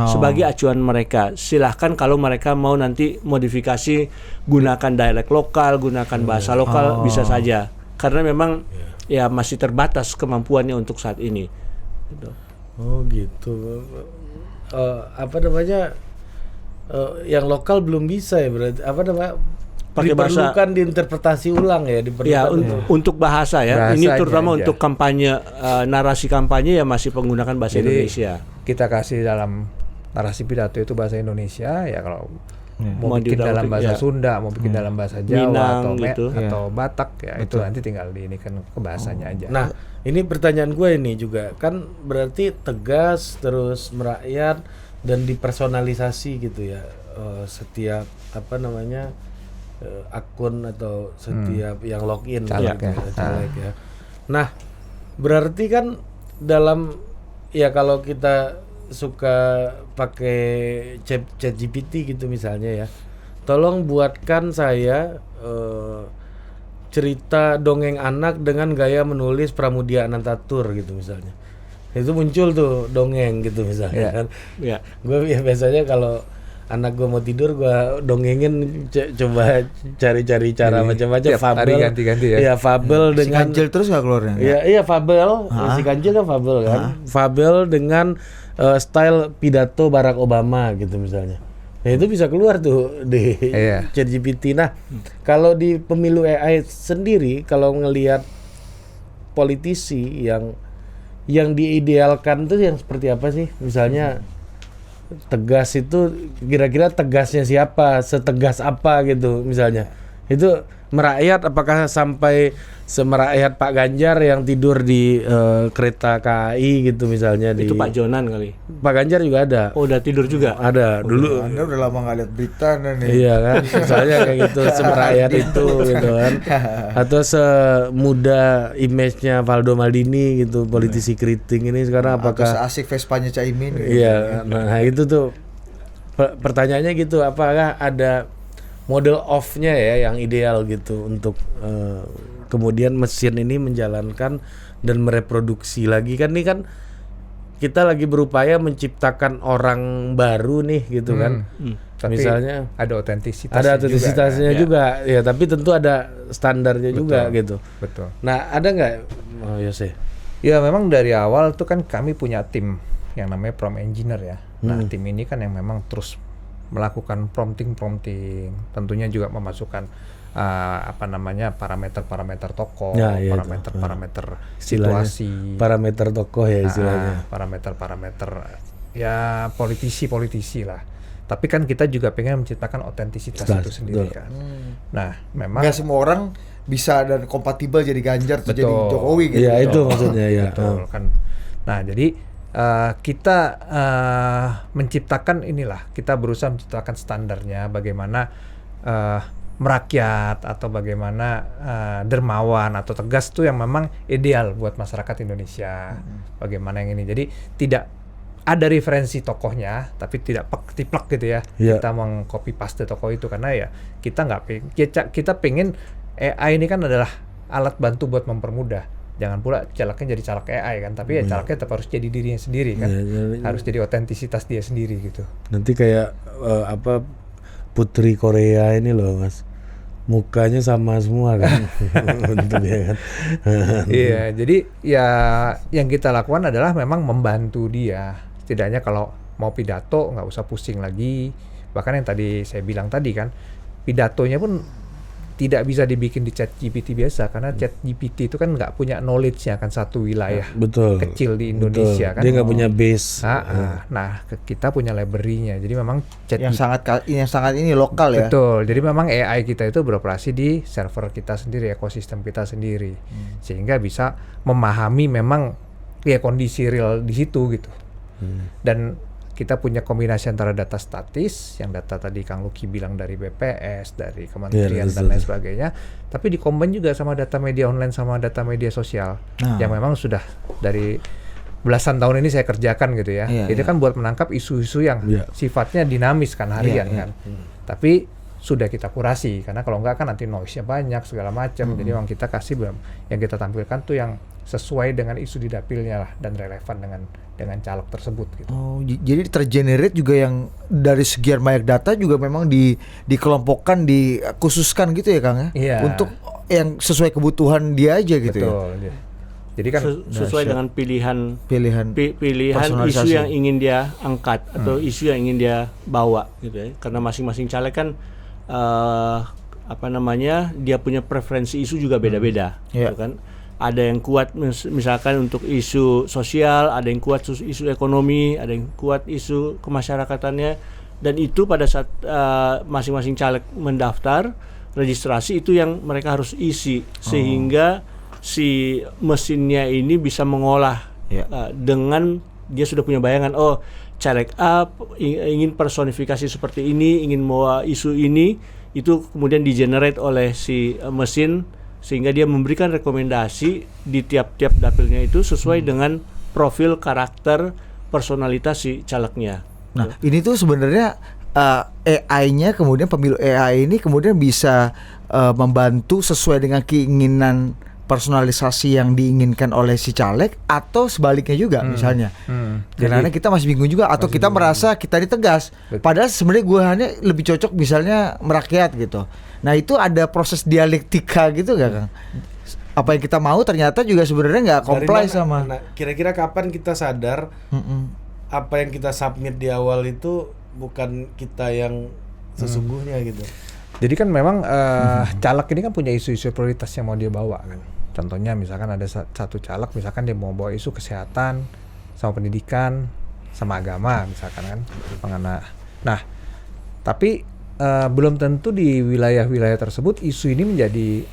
sebagai acuan mereka. Silahkan kalau mereka mau nanti modifikasi, gunakan dialek lokal, gunakan bahasa lokal, bisa saja. Karena memang ya masih terbatas kemampuannya untuk saat ini. Gitu. Oh gitu. Apa namanya? Yang lokal belum bisa ya berarti. Apa namanya? Pakai diperlukan bahasa, diinterpretasi ulang ya, untuk bahasa ya. Ini terutama untuk kampanye, narasi kampanye ya masih menggunakan bahasa Indonesia. Kita kasih dalam narasi pidato itu bahasa Indonesia ya, kalau mau bikin dalam bahasa Sunda, mau bikin dalam bahasa Jawa Minang, atau Batak ya, itu nanti tinggal diinikan ke bahasanya aja. Nah, ini pertanyaan gue ini juga kan berarti tegas, terus merakyat dan dipersonalisasi gitu ya. Setiap apa namanya? Akun atau setiap yang login caleg ya. Nah, berarti kan dalam ya kalau kita suka pakai ChatGPT gitu misalnya ya, tolong buatkan saya cerita dongeng anak dengan gaya menulis Pramudia Anantatur gitu misalnya. Itu muncul tuh dongeng gitu misalnya kan. Ya. Gue biasanya kalau anak gue mau tidur, gue dongengin, coba cari-cari cara macam-macam, fabel, ganti-ganti ya. Iya, fabel dengan si Kancil terus nggak keluarnya? Iya, fabel. Si Kancil kan fabel kan. Fabel dengan style pidato Barack Obama gitu misalnya. Nah itu bisa keluar tuh di ChatGPT. Nah kalau di pemilu AI sendiri, kalau ngelihat politisi yang diidealkan tuh yang seperti apa sih? Misalnya tegas itu kira-kira tegasnya siapa, setegas apa gitu misalnya. Itu merakyat, apakah sampai semerakyat Pak Ganjar yang tidur di kereta KAI gitu misalnya. Itu Pak Jonan kali. Pak Ganjar juga ada. Oh, udah tidur juga? Ada dulu. Anda udah lama nggak lihat berita nih. Iya kan, misalnya kayak gitu, semerakyat itu gitu kan. Atau semuda image-nya Valdo Maldini gitu, politisi keriting ini sekarang apakah atau seasik Vespanya Caimin gitu. Iya, nah itu tuh pertanyaannya gitu, apakah ada model off-nya ya yang ideal gitu untuk kemudian mesin ini menjalankan dan mereproduksi lagi. Kan ini kan kita lagi berupaya menciptakan orang baru nih gitu kan. Tapi misalnya ada otentisitasnya juga ya, tapi tentu ada standarnya juga gitu. Betul. Nah, ada nggak Yose? Ya memang dari awal tuh kan kami punya tim yang namanya prompt engineer ya. Nah, tim ini kan yang memang terus melakukan prompting, tentunya juga memasukkan parameter tokoh, parameter situasi, parameter tokoh ya istilahnya, parameter ya politisi lah. Tapi kan kita juga pengen menciptakan otentisitas itu sendiri kan. Nah, memang nggak semua orang bisa dan kompatibel jadi Ganjar atau jadi Jokowi gitu. Iya, itu maksudnya ya. Betul kan. Nah, jadi kita menciptakan kita berusaha menciptakan standarnya bagaimana merakyat atau bagaimana dermawan atau tegas tuh yang memang ideal buat masyarakat Indonesia. Bagaimana yang ini. Jadi tidak ada referensi tokohnya tapi tidak tiplek gitu ya. Kita mengcopy paste tokoh itu karena ya kita pengen AI ini kan adalah alat bantu buat mempermudah. Jangan pula calegnya jadi caleg AI kan, tapi ya calegnya tetap harus jadi dirinya sendiri kan. Harus jadi otentisitas dia sendiri gitu. Nanti kayak Putri Korea ini loh Mas, mukanya sama semua kan. Bentuknya kan. Iya, jadi ya yang kita lakukan adalah memang membantu dia. Setidaknya kalau mau pidato nggak usah pusing lagi, Bahkan yang tadi saya bilang tadi kan, pidatonya pun tidak bisa dibikin di ChatGPT biasa, karena ChatGPT itu kan nggak punya knowledge-nya kan satu wilayah kecil di Indonesia kan. Dia nggak punya base. Nah, kita punya library-nya. Jadi memang yang sangat ini lokal ya. Betul. Jadi memang AI kita itu beroperasi di server kita sendiri, ekosistem kita sendiri, sehingga bisa memahami memang ya kondisi real di situ gitu. Dan kita punya kombinasi antara data statis, yang data tadi Kang Lucky bilang dari BPS, dari kementerian dan lain sebagainya, tapi dikombin juga sama data media online sama data media sosial, yang memang sudah dari belasan tahun ini saya kerjakan gitu ya. Itu kan buat menangkap isu-isu yang sifatnya dinamis kan, harian kan. Tapi sudah kita kurasi, karena kalau enggak kan nanti noise-nya banyak segala macam. Jadi memang kita kasih yang kita tampilkan tuh yang sesuai dengan isu di dapilnya lah, dan relevan dengan caleg tersebut gitu. Jadi tergenerate juga yang dari sekian banyak data juga memang dikelompokkan, dikhususkan gitu ya Kang ya? Iya. Untuk yang sesuai kebutuhan dia aja gitu. Betul. Jadi kan sesuai dengan pilihan isu yang ingin dia angkat atau isu yang ingin dia bawa gitu ya. Karena masing-masing caleg kan dia punya preferensi isu juga beda-beda gitu kan. Ada yang kuat misalkan untuk isu sosial, ada yang kuat isu ekonomi, ada yang kuat isu kemasyarakatannya, dan itu pada saat masing-masing caleg mendaftar registrasi itu yang mereka harus isi sehingga si mesinnya ini bisa mengolah dengan dia sudah punya bayangan, caleg A ingin personifikasi seperti ini, ingin membawa isu ini, itu kemudian di-generate oleh si mesin sehingga dia memberikan rekomendasi di tiap-tiap dapilnya itu sesuai dengan profil karakter personalitas si calegnya. Nah, ini tuh sebenarnya AI-nya kemudian pemilu AI ini kemudian bisa membantu sesuai dengan keinginan personalisasi yang diinginkan oleh si caleg, atau sebaliknya juga misalnya. Karena kita masih bingung juga, atau kita merasa kita ditegas. Padahal sebenarnya gue hanya lebih cocok misalnya merakyat gitu. Nah itu ada proses dialektika gitu gak Kang? Apa yang kita mau ternyata juga sebenarnya nggak comply sama. Nah, kira-kira kapan kita sadar apa yang kita submit di awal itu bukan kita yang sesungguhnya gitu. Jadi kan memang caleg ini kan punya isu-isu prioritas yang mau dia bawa kan. Contohnya misalkan ada satu caleg misalkan dia mau bawa isu kesehatan sama pendidikan sama agama misalkan kan. Nah, tapi belum tentu di wilayah-wilayah tersebut isu ini menjadi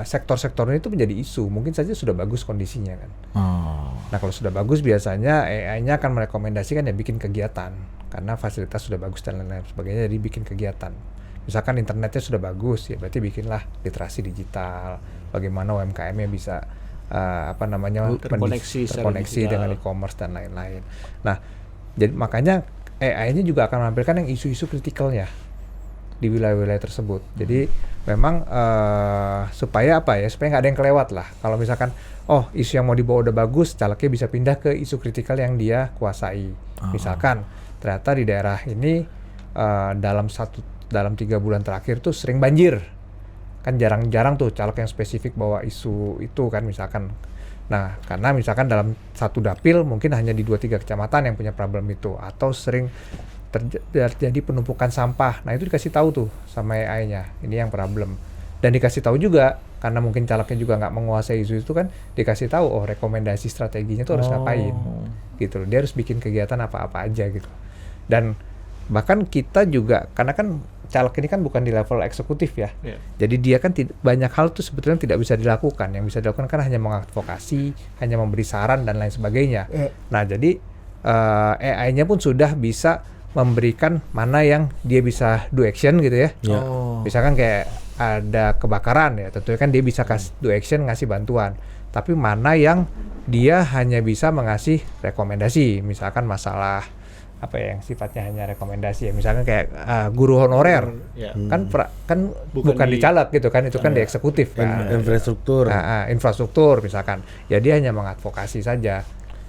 sektor-sektornya itu menjadi isu. Mungkin saja sudah bagus kondisinya kan. Nah kalau sudah bagus biasanya AI-nya akan merekomendasikan ya bikin kegiatan, karena fasilitas sudah bagus dan lain-lain sebagainya, jadi bikin kegiatan. Misalkan internetnya sudah bagus ya berarti bikinlah literasi digital, bagaimana UMKM-nya bisa terkoneksi dengan e-commerce dan lain-lain. Nah jadi makanya AI-nya juga akan menampilkan yang isu-isu kritikalnya di wilayah-wilayah tersebut. Jadi memang supaya nggak ada yang kelewat lah. Kalau misalkan isu yang mau dibawa udah bagus, calegnya bisa pindah ke isu kritikal yang dia kuasai. Misalkan ternyata di daerah ini dalam 3 bulan terakhir tuh sering banjir. Kan jarang-jarang tuh caleg yang spesifik bawa isu itu kan misalkan. Nah, karena misalkan dalam satu dapil mungkin hanya di 2-3 kecamatan yang punya problem itu, atau sering terjadi penumpukan sampah. Nah, itu dikasih tahu tuh sama AI-nya. Ini yang problem. Dan dikasih tahu juga karena mungkin calegnya juga nggak menguasai isu itu kan, dikasih tahu rekomendasi strateginya tuh harus ngapain. Gitu loh. Dia harus bikin kegiatan apa-apa aja gitu. Dan bahkan kita juga karena kan caleg ini kan bukan di level eksekutif ya. Jadi dia kan banyak hal tuh sebetulnya tidak bisa dilakukan. Yang bisa dilakukan kan hanya mengadvokasi, hanya memberi saran dan lain sebagainya. Nah, jadi AI-nya pun sudah bisa memberikan mana yang dia bisa do action gitu ya. Misalkan kayak ada kebakaran ya, tentunya kan dia bisa kasih do action, ngasih bantuan. Tapi mana yang dia hanya bisa mengasih rekomendasi, misalkan masalah yang sifatnya hanya rekomendasi ya, misalkan kayak guru honorer kan bukan di caleg gitu kan, itu kan di eksekutif kan, infrastruktur misalkan ya, dia hanya mengadvokasi saja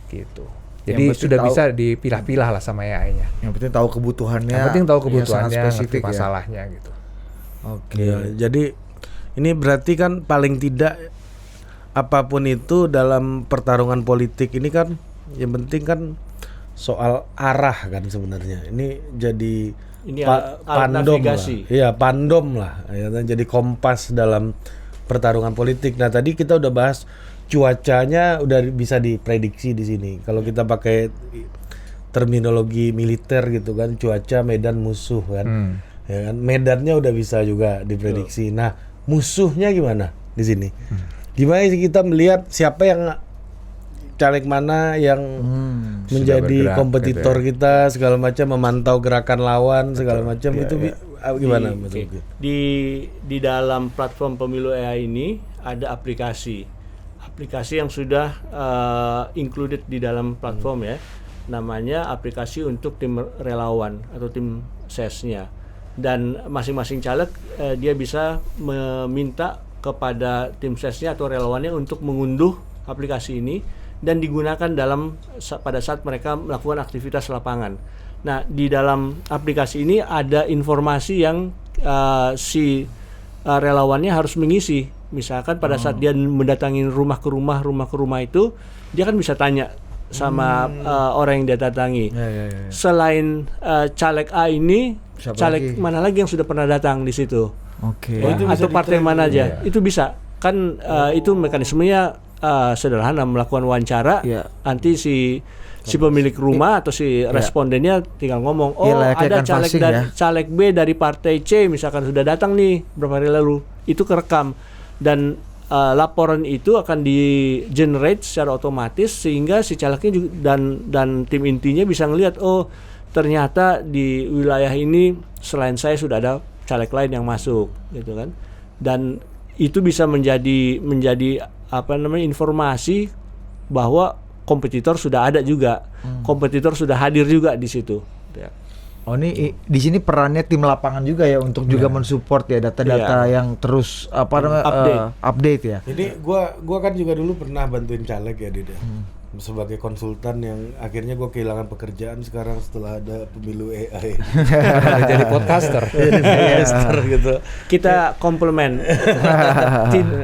gitu. Jadi sudah bisa dipilah-pilah lah sama AI-nya. Yang penting tahu kebutuhannya. Yang penting tahu kebutuhannya, ngerti masalahnya gitu. Oke. Jadi ini berarti kan paling tidak apapun itu dalam pertarungan politik ini kan yang penting kan soal arah kan sebenarnya. Ini jadi Ini alat navigasi. Iya, pandom lah. Ya, jadi kompas dalam pertarungan politik. Nah, tadi kita udah bahas cuacanya udah bisa diprediksi di sini. Kalau kita pakai terminologi militer gitu kan, cuaca, medan, musuh kan. Ya kan, medannya udah bisa juga diprediksi. Nah, musuhnya gimana di sini? Gimana sih kita melihat siapa yang caleg mana yang menjadi kompetitor gitu ya, kita segala macam, memantau gerakan lawan segala macam itu gimana? Di dalam platform pemilu AI ini ada aplikasi yang sudah included di dalam platform ya, namanya aplikasi untuk tim relawan atau tim sesnya, dan masing-masing caleg dia bisa meminta kepada tim sesnya atau relawannya untuk mengunduh aplikasi ini dan digunakan pada saat mereka melakukan aktivitas lapangan. Nah, di dalam aplikasi ini ada informasi yang si relawannya harus mengisi. Misalkan pada saat dia mendatangi rumah ke rumah itu, dia kan bisa tanya sama orang yang dia datangi. Selain caleg A ini, caleg mana lagi yang sudah pernah datang di situ? Atau partai mana aja? Itu bisa. Kan itu mekanismenya sederhana, melakukan wawancara, nanti si pemilik rumah atau si respondennya tinggal ngomong, ada caleg B dari partai C misalkan sudah datang nih beberapa hari lalu, itu kerekam dan laporan itu akan di-generate secara otomatis sehingga si calegnya juga, dan tim intinya bisa ngelihat, ternyata di wilayah ini selain saya sudah ada caleg lain yang masuk gitu kan, dan itu bisa menjadi informasi bahwa kompetitor sudah ada juga, kompetitor sudah hadir juga di situ. Ya. Oh, ini di sini perannya tim lapangan juga ya untuk juga mensupport ya data-data yang terus update ya. Jadi gua kan juga dulu pernah bantuin caleg ya, Dida. Sebagai konsultan yang akhirnya gue kehilangan pekerjaan sekarang setelah ada pemilu AI. Jadi podcaster. Gitu. Kita komplement.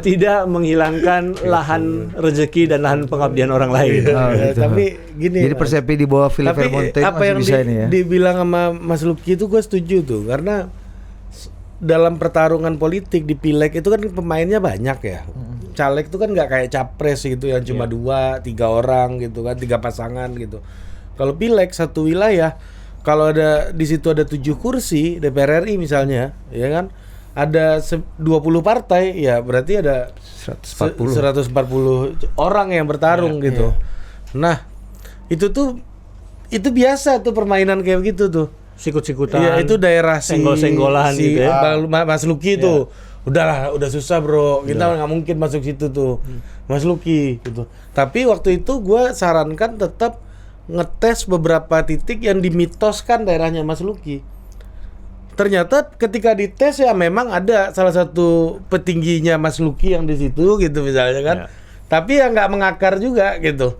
Tidak menghilangkan lahan rezeki dan lahan pengabdian orang lain. Gitu. Tapi gini. Jadi Persepi di bawah Philip Vermonte apa yang bisa ini ya. Dibilang sama Mas Lucky itu gue setuju tuh, karena dalam pertarungan politik di pileg itu kan pemainnya banyak ya. Caleg itu kan nggak kayak capres gitu yang cuma 2-3 orang gitu kan, 3 pasangan gitu. Kalau pileg satu wilayah, kalau ada di situ ada 7 kursi DPR RI misalnya, ya kan, ada 20 partai, ya berarti ada 140 orang yang bertarung gitu. Nah, itu biasa tuh permainan kayak begitu tuh. Sikut-sikutan. Iya, itu daerah senggol-senggolan gitu ya. Mas Lucky tuh. Udahlah, udah susah bro, kita nggak mungkin masuk situ tuh, Mas Lucky gitu. Tapi waktu itu gue sarankan tetap ngetes beberapa titik yang dimitoskan daerahnya Mas Lucky. Ternyata ketika dites ya memang ada salah satu petingginya Mas Lucky yang di situ gitu misalnya kan. Tapi ya nggak mengakar juga gitu.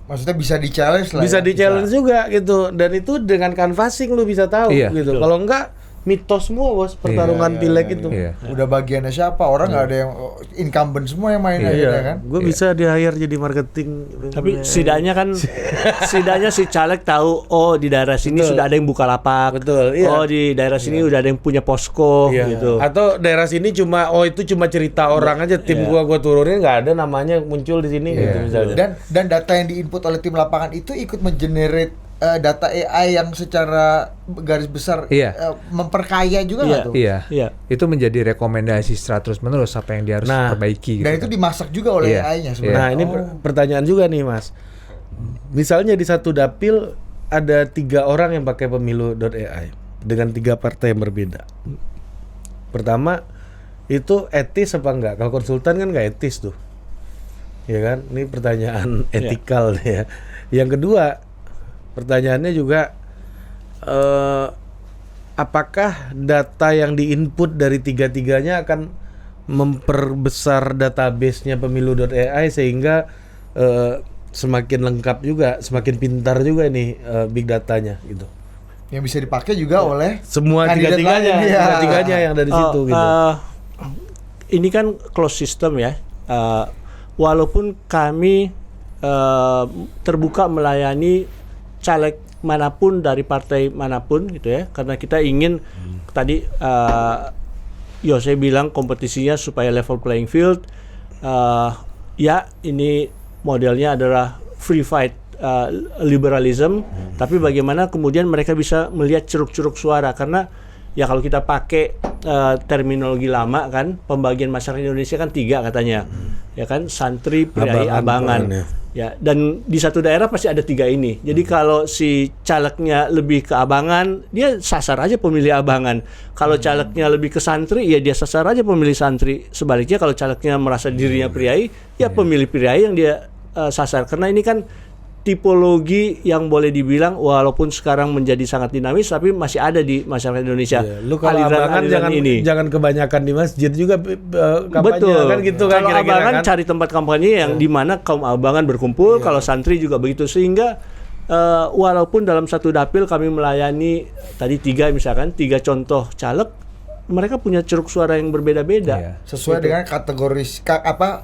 Maksudnya bisa di-challenge lah. Bisa di-challenge juga gitu. Dan itu dengan canvassing lu bisa tahu gitu. Kalau enggak mitos semua bos pertarungan pileg itu. Udah bagiannya siapa? Orang nggak ada yang incumbent semua yang main aja kan. Gue bisa di-hire jadi marketing. Tapi setidaknya si caleg tahu, di daerah sini sudah ada yang buka lapak. Betul. Di daerah sini udah ada yang punya posko gitu. Atau daerah sini itu cuma cerita orang aja, tim gua turunin nggak ada namanya muncul di sini gitu misalnya. Dan data yang diinput oleh tim lapangan itu ikut mengenerate data AI yang secara garis besar memperkaya juga nggak tuh? Iya. Itu menjadi rekomendasi secara terus menerus apa yang dia harus perbaiki. Dan gitu. itu dimasak juga oleh AI-nya sebenarnya. Nah ini pertanyaan juga nih Mas. Misalnya di satu dapil ada 3 orang yang pakai pemilu.ai dengan 3 partai yang berbeda. Pertama, itu etis apa enggak? Kalau konsultan kan nggak etis tuh, ya kan? Ini pertanyaan etikal ya. Yang kedua, pertanyaannya juga apakah data yang diinput dari 3-tiganya akan memperbesar database-nya pemilu.ai sehingga semakin lengkap juga, semakin pintar juga nih big datanya gitu. Yang bisa dipakai juga oleh semua tiga-tiganya yang dari situ gitu. Ini kan closed system ya. Walaupun kami terbuka melayani caleg manapun dari partai manapun gitu ya, karena kita ingin tadi Yose bilang kompetisinya supaya level playing field. Ya ini modelnya adalah free fight liberalism, tapi bagaimana kemudian mereka bisa melihat ceruk-ceruk suara, karena ya kalau kita pakai terminologi lama kan, pembagian masyarakat Indonesia kan 3 katanya, ya kan, santri, priai, abangan. Ya, dan di satu daerah pasti ada 3 ini. Jadi kalau si calegnya lebih ke abangan, dia sasar aja pemilih abangan. Kalau calegnya lebih ke santri, ya dia sasar aja pemilih santri. Sebaliknya kalau calegnya merasa dirinya priai, ya pemilih priai yang dia sasar. Karena ini kan tipologi yang boleh dibilang walaupun sekarang menjadi sangat dinamis, tapi masih ada di masyarakat Indonesia. Lu kalau abangan jangan kebanyakan di masjid juga kampanye. Betul. Kan gitu kan, kalau kira-kira abangan kan? cari tempat kampanye yang di mana kaum abangan berkumpul, kalau santri juga begitu, sehingga walaupun dalam satu dapil kami melayani tadi 3 misalkan 3 contoh caleg, mereka punya ceruk suara yang berbeda-beda. Sesuai dengan kategori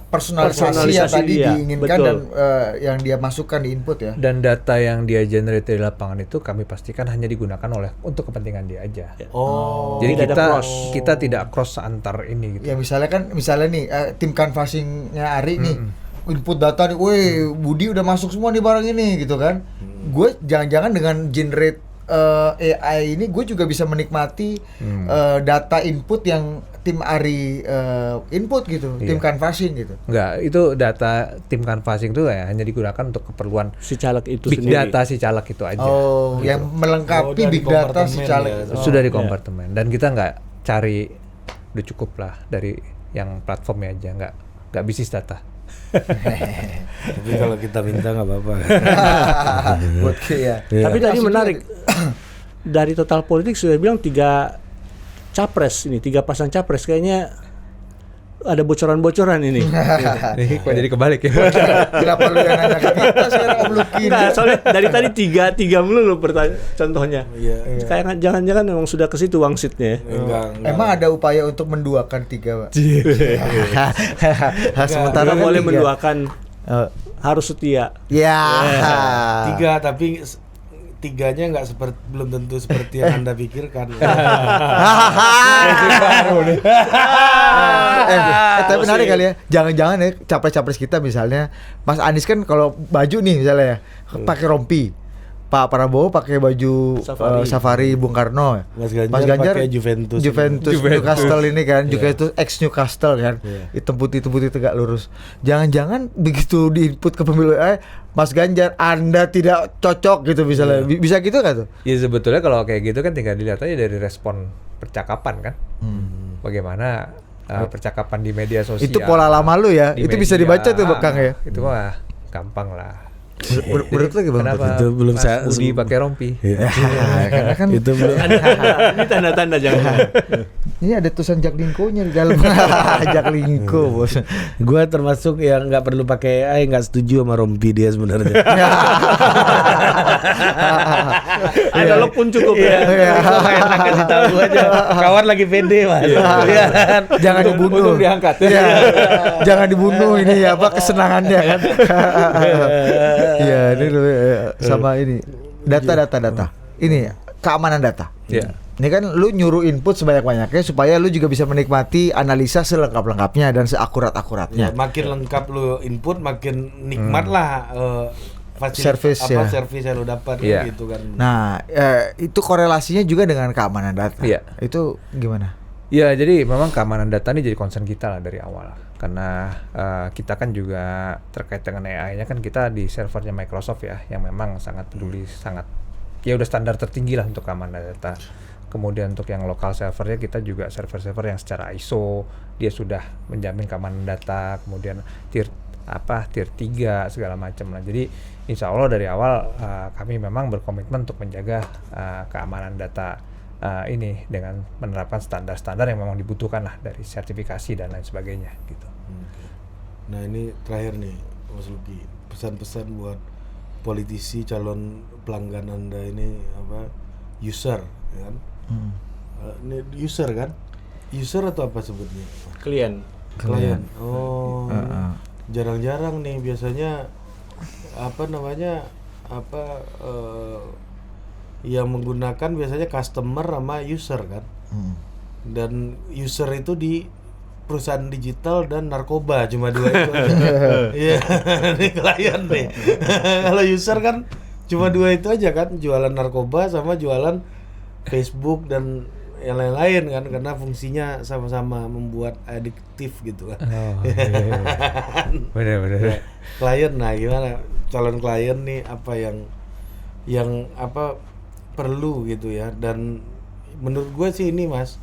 personalisasi yang tadi diinginkan, dan yang dia masukkan di input ya. Dan data yang dia generate dari lapangan itu kami pastikan hanya digunakan untuk kepentingan dia aja. Jadi kita tidak cross antar ini gitu. Ya misalnya nih tim canvassingnya Ari nih, input data nih, weh Budi udah masuk semua nih barang ini gitu kan. Gue jangan-jangan dengan generate AI ini gue juga bisa menikmati data input yang tim Ari input gitu, tim canvassing gitu. Enggak, itu data tim canvassing itu ya hanya digunakan untuk keperluan Si caleg itu big sendiri. data si caleg itu aja. Gitu. Yang melengkapi big data si caleg. Sudah di kompartemen, dan kita nggak cari, udah cukup lah dari yang platformnya aja, nggak bisnis data. Tapi kalau kita minta nggak apa-apa. Buat ya. Tapi tadi menarik dari Total Politik sudah bilang 3 capres ini, 3 pasang capres, kayaknya ada bocoran-bocoran ini. Ini kok jadi kebalik ya? Kenapa lu yang nanya ke kita sekarang Om Luki? Enggak, soalnya dari tadi 3 melulu contohnya. Kayak jangan-jangan memang sudah ke situ wangsitnya. Enggak. Emang ada upaya untuk menduakan 3, Pak? Sementara Nggak kan boleh 3. menduakan, harus setia. Ya. 3, tapi 3-nya belum tentu seperti yang Anda pikirkan. Tapi menarik kali ya. Jangan-jangan ya capres-capres kita misalnya, Mas Anies kan kalau baju nih misalnya ya, pakai rompi. Pak Prabowo pakai baju safari Bung Karno. Mas Ganjar pakai Juventus Newcastle ini kan, Juventus ex Newcastle kan. Hitam putih tegak lurus. Jangan-jangan begitu diinput ke pemilu Mas Ganjar, Anda tidak cocok gitu misalnya. Bisa gitu kan tuh? Ya sebetulnya kalau kayak gitu kan tinggal dilihat aja dari respon percakapan kan. Bagaimana percakapan di media sosial. Itu pola lama lu ya. Itu bisa dibaca tuh Kang ya. Itu mah gampang lah. Menurut lagi Bang? Kenapa? Itu belum Mas Budi pakai rompi. Karena kan itu belum. Ini tanda-tanda jangan. ini ada tulisan Jaklingko-nya di dalam. Jaklingko, Bos. Gua termasuk yang nggak perlu pakai AI, nggak setuju sama rompi dia sebenarnya. Ada lo pun cukup ya. Enak kasih tahu aja. Kawan lagi pede Mas. Jangan dibunuh. Untung diangkat. Jangan dibunuh ini apa kesenangannya kan. Iya, ini sama ini data. Ini keamanan data. Iya. Ini kan lu nyuruh input sebanyak-banyaknya supaya lu juga bisa menikmati analisa selengkap-lengkapnya dan seakurat-akuratnya. Makin lengkap lu input, makin nikmat lah Service ya. Service yang lu dapat gitu kan. Nah, itu korelasinya juga dengan keamanan data. Iya. Itu gimana? Ya, jadi memang keamanan data ini jadi concern kita lah dari awal. Karena kita kan juga terkait dengan AI-nya kan kita di servernya Microsoft ya, yang memang sangat peduli, ya udah standar tertinggi lah untuk keamanan data. Kemudian untuk yang lokal servernya kita juga server-server yang secara ISO dia sudah menjamin keamanan data, kemudian tier 3 segala macam lah. Jadi insya Allah dari awal kami memang berkomitmen untuk menjaga keamanan data ini dengan menerapkan standar-standar yang memang dibutuhkan lah dari sertifikasi dan lain sebagainya gitu. Nah ini terakhir nih Mas Luki, pesan-pesan buat politisi calon pelanggan Anda ini user ya kan? Ini user kan? User atau apa sebutnya? Klien. Oh. Jarang-jarang nih biasanya yang menggunakan biasanya customer sama user kan. Dan user itu di perusahaan digital dan narkoba, cuma dua itu aja. Iya, ini klien nih. Kalau user kan cuma dua itu aja kan, jualan narkoba sama jualan Facebook dan yang lain-lain kan, karena fungsinya sama-sama membuat adiktif gitu kan. Benar. Klien, nah gimana calon klien nih, apa yang apa perlu gitu ya. Dan menurut gue sih ini Mas,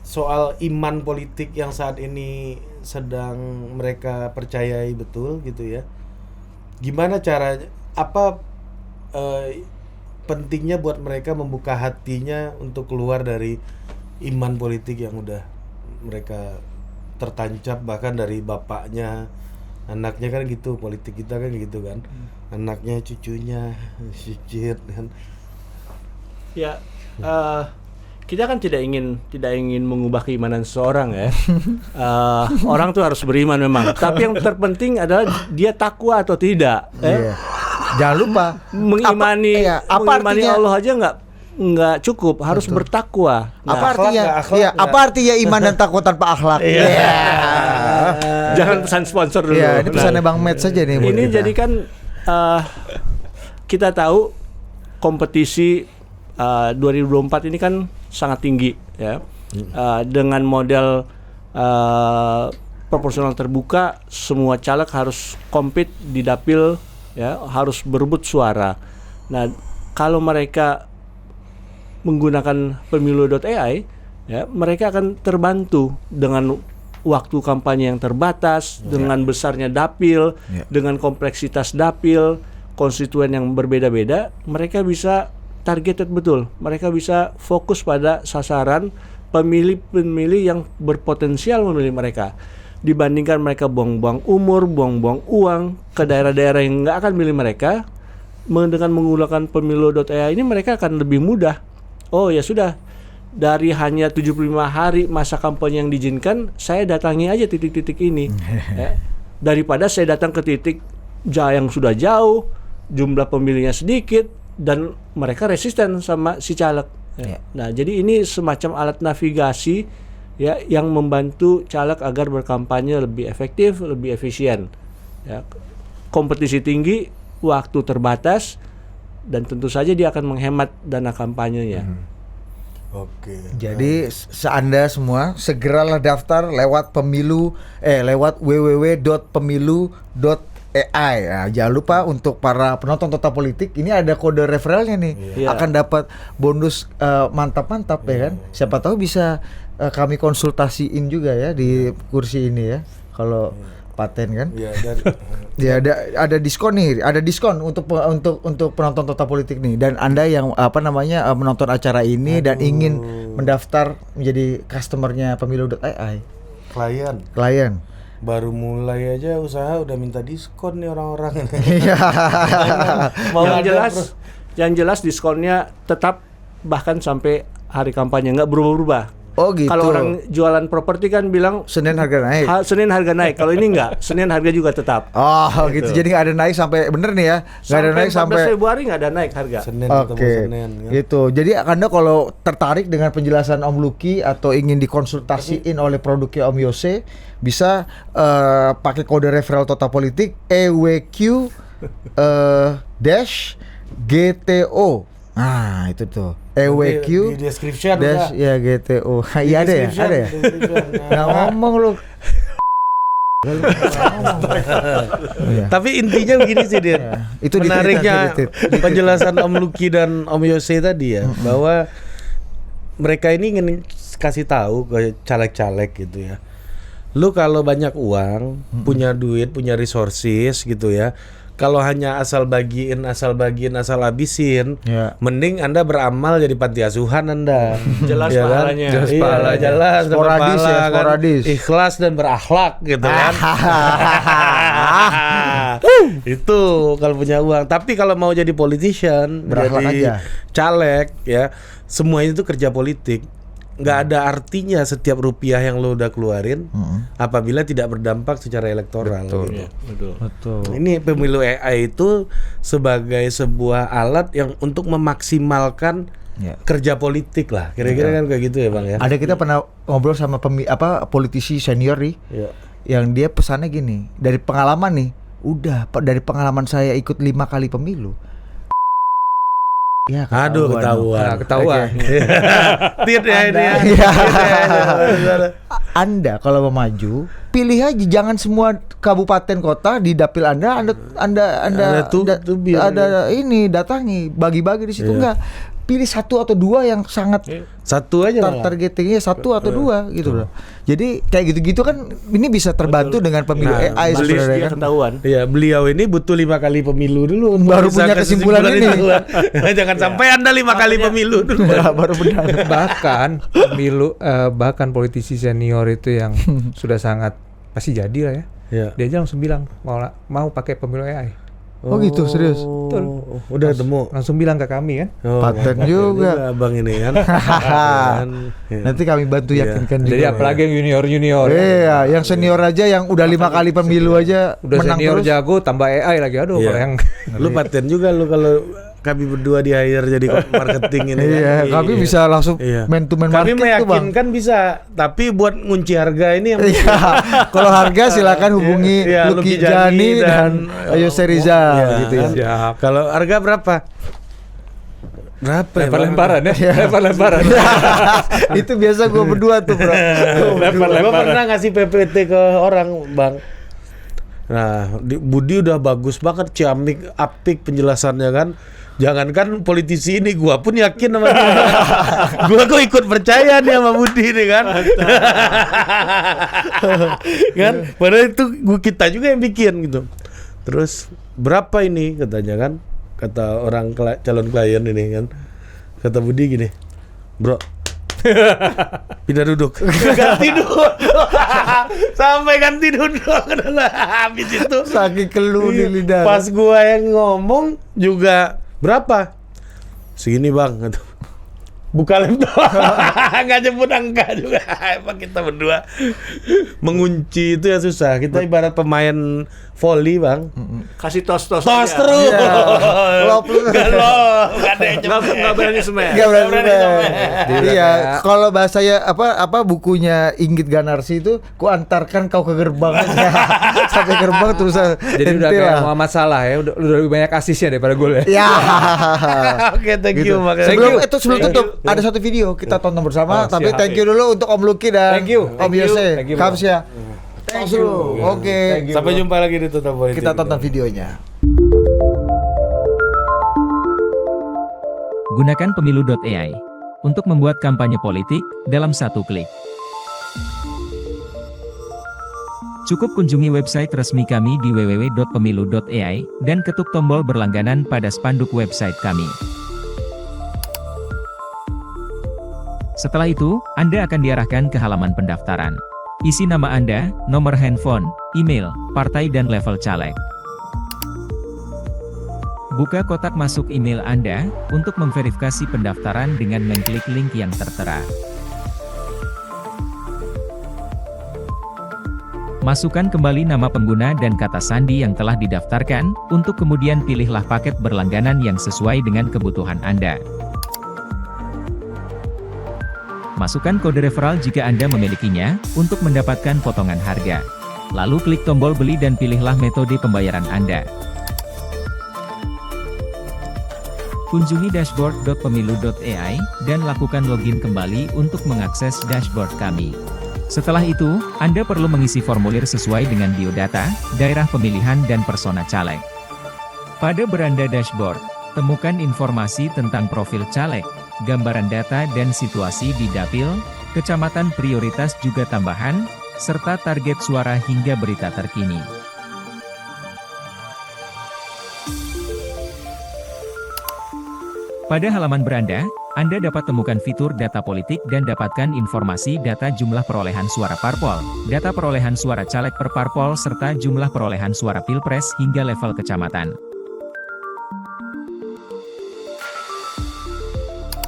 soal iman politik yang saat ini sedang mereka percayai betul gitu ya. Gimana cara, apa pentingnya buat mereka membuka hatinya untuk keluar dari iman politik yang udah mereka tertancap bahkan dari bapaknya, anaknya kan gitu, politik kita kan gitu kan. Anaknya, cucunya, cicit kan. Ya, kita kan tidak ingin mengubah keimanan seseorang ya. Orang tuh harus beriman memang. Tapi yang terpenting adalah dia takwa atau tidak. Jangan lupa Mengimani artinya, Allah aja nggak cukup, harus bertakwa. Nah, apa artinya iman dan takwa tanpa akhlak? Jangan pesan sponsor dulu. Ini pesannya Bang Matt saja nih. Ini jadi kan kita tahu kompetisi 2024 ini kan sangat tinggi ya. Dengan model proporsional terbuka, semua caleg harus compete di dapil ya, harus berebut suara. Nah, kalau mereka menggunakan pemilu.ai ya, mereka akan terbantu dengan waktu kampanye yang terbatas, dengan besarnya dapil, dengan kompleksitas dapil, konstituen yang berbeda-beda, mereka bisa targeted betul. Mereka bisa fokus pada sasaran pemilih-pemilih yang berpotensial memilih mereka. Dibandingkan mereka buang-buang umur, buang-buang uang ke daerah-daerah yang nggak akan milih mereka, dengan menggunakan pemilu.ai ini mereka akan lebih mudah. Oh ya sudah, dari hanya 75 hari masa kampanye yang diizinkan, saya datangi aja titik-titik ini. Ya. Daripada saya datang ke titik yang sudah jauh, jumlah pemilihnya sedikit, dan mereka resisten sama si caleg. Ya. Nah, jadi ini semacam alat navigasi ya yang membantu caleg agar berkampanye lebih efektif, lebih efisien. Ya. Kompetisi tinggi, waktu terbatas, dan tentu saja dia akan menghemat dana kampanyenya. Oke. Jadi Anda semua segeralah daftar lewat lewat www.pemilu.ai. Nah, jangan lupa untuk para penonton Total Politik, ini ada kode referralnya nih. Akan dapat bonus mantap-mantap ya kan. Siapa tahu bisa kami konsultasiin juga ya di kursi ini ya. Kalau paten kan? Ya, ada diskon nih, ada diskon untuk penonton Total Politik nih. Dan Anda yang menonton acara ini dan ingin mendaftar menjadi customernya pemilu.ai. Klien. Baru mulai aja usaha udah minta diskon nih orang-orang. Yang jelas diskonnya tetap bahkan sampai hari kampanye, nggak berubah-ubah. Oh gitu. Kalau orang jualan properti kan bilang Senin harga naik. Senin harga naik. Kalau ini enggak, Senin harga juga tetap. Oh gitu. Jadi nggak ada naik sampai bener nih ya. Nggak ada naik sampai 14 Februari nggak ada naik harga. Senin ketemu Senin. Ya. Gitu. Jadi Anda kalau tertarik dengan penjelasan Om Lucky atau ingin dikonsultasiin oleh produknya Om Yose, bisa pakai kode referral Total Politik EWQ GTO. Nah itu tuh EWQ di description ya GTO. Iya ada ya. Nggak ngomong lu. Tapi intinya begini sih Dir. Itu menariknya penjelasan Om Lucky dan Om Yose tadi ya, bahwa mereka ini ingin kasih tahu ke caleg-caleg gitu ya. Lu kalau banyak uang, punya duit, punya resources gitu ya. Kalau hanya asal bagiin, asal habisin, mending Anda beramal jadi panti asuhan Anda. Jelas ya pahalanya. Jelas pahala, jelas sporadis ya, sporadis. Kan? Ikhlas dan berakhlak gitu kan. Itu kalau punya uang. Tapi kalau mau jadi politician, berakhlak jadi aja. caleg ya, semuanya itu kerja politik. nggak ada artinya setiap rupiah yang lo udah keluarin apabila tidak berdampak secara elektoral. Gitu. Betul. Ini pemilu AI itu sebagai sebuah alat yang untuk memaksimalkan kerja politik lah, kira-kira kan kayak gitu ya Bang ya. Ada kita pernah ngobrol sama politisi senior nih, yang dia pesannya gini, dari pengalaman nih, dari pengalaman saya ikut 5 kali pemilu. Ya, Aduh, ketahuan. Anda kalau mau maju, pilih aja, jangan semua kabupaten kota di dapil Anda ini datangi, bagi-bagi di situ enggak. Pilih 1 atau 2 yang sangat satu aja targetingnya 1 atau 2 gitu loh. Jadi kayak gitu-gitu kan ini bisa terbantu dengan pemilu AI sebenarnya kan. Iya, beliau ini butuh 5 kali pemilu dulu baru punya kesimpulan ini. Jangan sampai Anda 5 kali pemilu dulu baru benar. Bahkan politisi senior itu yang sudah sangat pasti jadi lah ya. Dia aja langsung bilang mau pakai pemilu AI. Oh gitu, serius? Betul. Udah temu. Langsung bilang ke kami kan. Paten juga Abang ini kan. Nanti kami bantu yakinkan juga. Jadi apalagi yang junior. Iya, yang senior aja yang udah 5 kali pemilu aja udah menang senior terus. jago tambah AI lagi. Aduh, kalau yang lu paten juga lu kalau kami berdua di hire jadi marketing ini. Iya, kami bisa langsung man to man market. Kami meyakinkan bisa, tapi buat ngunci harga ini yang kalau harga silakan hubungi Lucky Jani dan Yose Rizal gitu ya. Kalau harga berapa? Lempar-lemparan ya. Lempar-lemparan. Itu biasa gue berdua tuh, Bro. Gue pernah ngasih PPT ke orang, Bang. Nah, Budi udah bagus banget, ciamik, apik penjelasannya kan. Jangankan politisi ini, gua pun yakin sama dia. Gua kok ikut percaya nih sama Budi nih kan. Kan, padahal itu kita juga yang bikin gitu. Terus berapa ini katanya kan? Kata orang calon klien ini kan. Kata Budi gini, bro, pindah duduk. Ganti duduk. Sampai ganti duduk. Habis itu saking keluh di lidah. Pas gua yang ngomong juga berapa? Segini bang. Buka laptop. Nggak nyebut angka juga. Emang kita berdua mengunci itu ya susah. Kita ibarat pemain volley bang. Kasih tos terus. Nggak berani semen. Iya. Kalau bahasanya apa bukunya Inggit Ganarsi itu, ku antarkan kau ke gerbang aja. Sampai gerbang terus. Jadi udah kayak Muhammad Salah ya. Udah lebih banyak asisnya daripada gol ya. Ya. Oke, thank you. Sebelum tutup ada satu video kita tonton bersama. Tapi thank you dulu untuk Om Lucky dan Om Yose. Kamsia. Thank you. Oke. Sampai jumpa lagi di Total Politik. Kita tonton videonya. Gunakan pemilu.ai untuk membuat kampanye politik dalam 1 klik. Cukup kunjungi website resmi kami di www.pemilu.ai dan ketuk tombol berlangganan pada spanduk website kami. Setelah itu, Anda akan diarahkan ke halaman pendaftaran. Isi nama Anda, nomor handphone, email, partai dan level caleg. Buka kotak masuk email Anda untuk memverifikasi pendaftaran dengan mengklik link yang tertera. Masukkan kembali nama pengguna dan kata sandi yang telah didaftarkan, untuk kemudian pilihlah paket berlangganan yang sesuai dengan kebutuhan Anda. Masukkan kode referral jika Anda memilikinya, untuk mendapatkan potongan harga. Lalu klik tombol beli dan pilihlah metode pembayaran Anda. Kunjungi dashboard.pemilu.ai, dan lakukan login kembali untuk mengakses dashboard kami. Setelah itu, Anda perlu mengisi formulir sesuai dengan biodata, daerah pemilihan dan persona caleg. Pada beranda dashboard, temukan informasi tentang profil caleg, gambaran data dan situasi di dapil, kecamatan prioritas juga tambahan, serta target suara hingga berita terkini. Pada halaman beranda, Anda dapat temukan fitur data politik dan dapatkan informasi data jumlah perolehan suara parpol, data perolehan suara caleg per parpol serta jumlah perolehan suara pilpres hingga level kecamatan.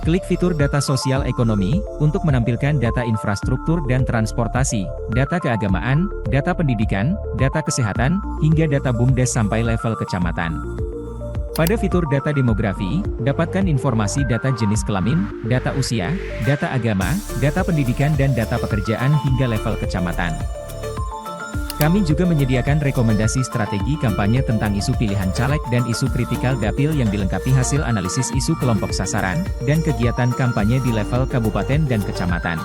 Klik fitur data sosial ekonomi, untuk menampilkan data infrastruktur dan transportasi, data keagamaan, data pendidikan, data kesehatan, hingga data BUMDes sampai level kecamatan. Pada fitur data demografi, dapatkan informasi data jenis kelamin, data usia, data agama, data pendidikan dan data pekerjaan hingga level kecamatan. Kami juga menyediakan rekomendasi strategi kampanye tentang isu pilihan caleg dan isu kritikal dapil yang dilengkapi hasil analisis isu kelompok sasaran, dan kegiatan kampanye di level kabupaten dan kecamatan.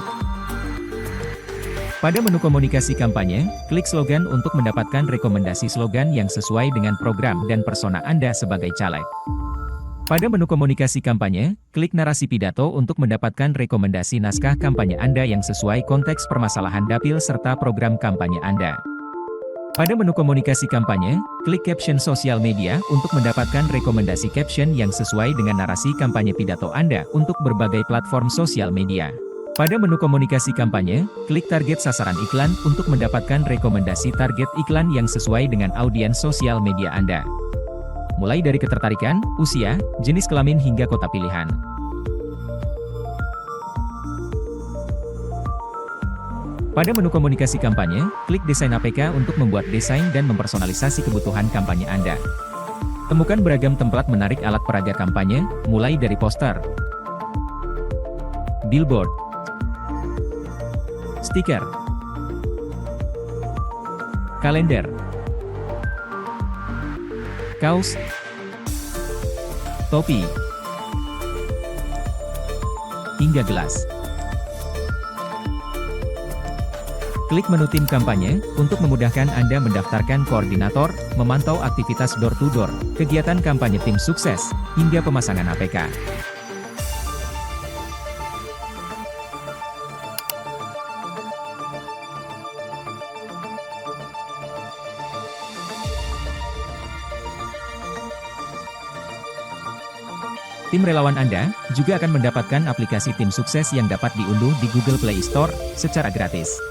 Pada menu komunikasi kampanye, klik slogan untuk mendapatkan rekomendasi slogan yang sesuai dengan program dan persona Anda sebagai caleg. Pada menu komunikasi kampanye, klik narasi pidato untuk mendapatkan rekomendasi naskah kampanye Anda yang sesuai konteks permasalahan dapil serta program kampanye Anda. Pada menu komunikasi kampanye, klik caption sosial media untuk mendapatkan rekomendasi caption yang sesuai dengan narasi kampanye pidato Anda untuk berbagai platform sosial media. Pada menu komunikasi kampanye, klik target sasaran iklan untuk mendapatkan rekomendasi target iklan yang sesuai dengan audiens sosial media Anda. Mulai dari ketertarikan, usia, jenis kelamin hingga kota pilihan. Pada menu komunikasi kampanye, klik desain APK untuk membuat desain dan mempersonalisasi kebutuhan kampanye Anda. Temukan beragam template menarik alat peraga kampanye, mulai dari poster, billboard, stiker, kalender, kaos, topi, hingga gelas. Klik menu tim kampanye, untuk memudahkan Anda mendaftarkan koordinator, memantau aktivitas door-to-door, kegiatan kampanye tim sukses, hingga pemasangan APK. Tim relawan Anda juga akan mendapatkan aplikasi tim sukses yang dapat diunduh di Google Play Store secara gratis.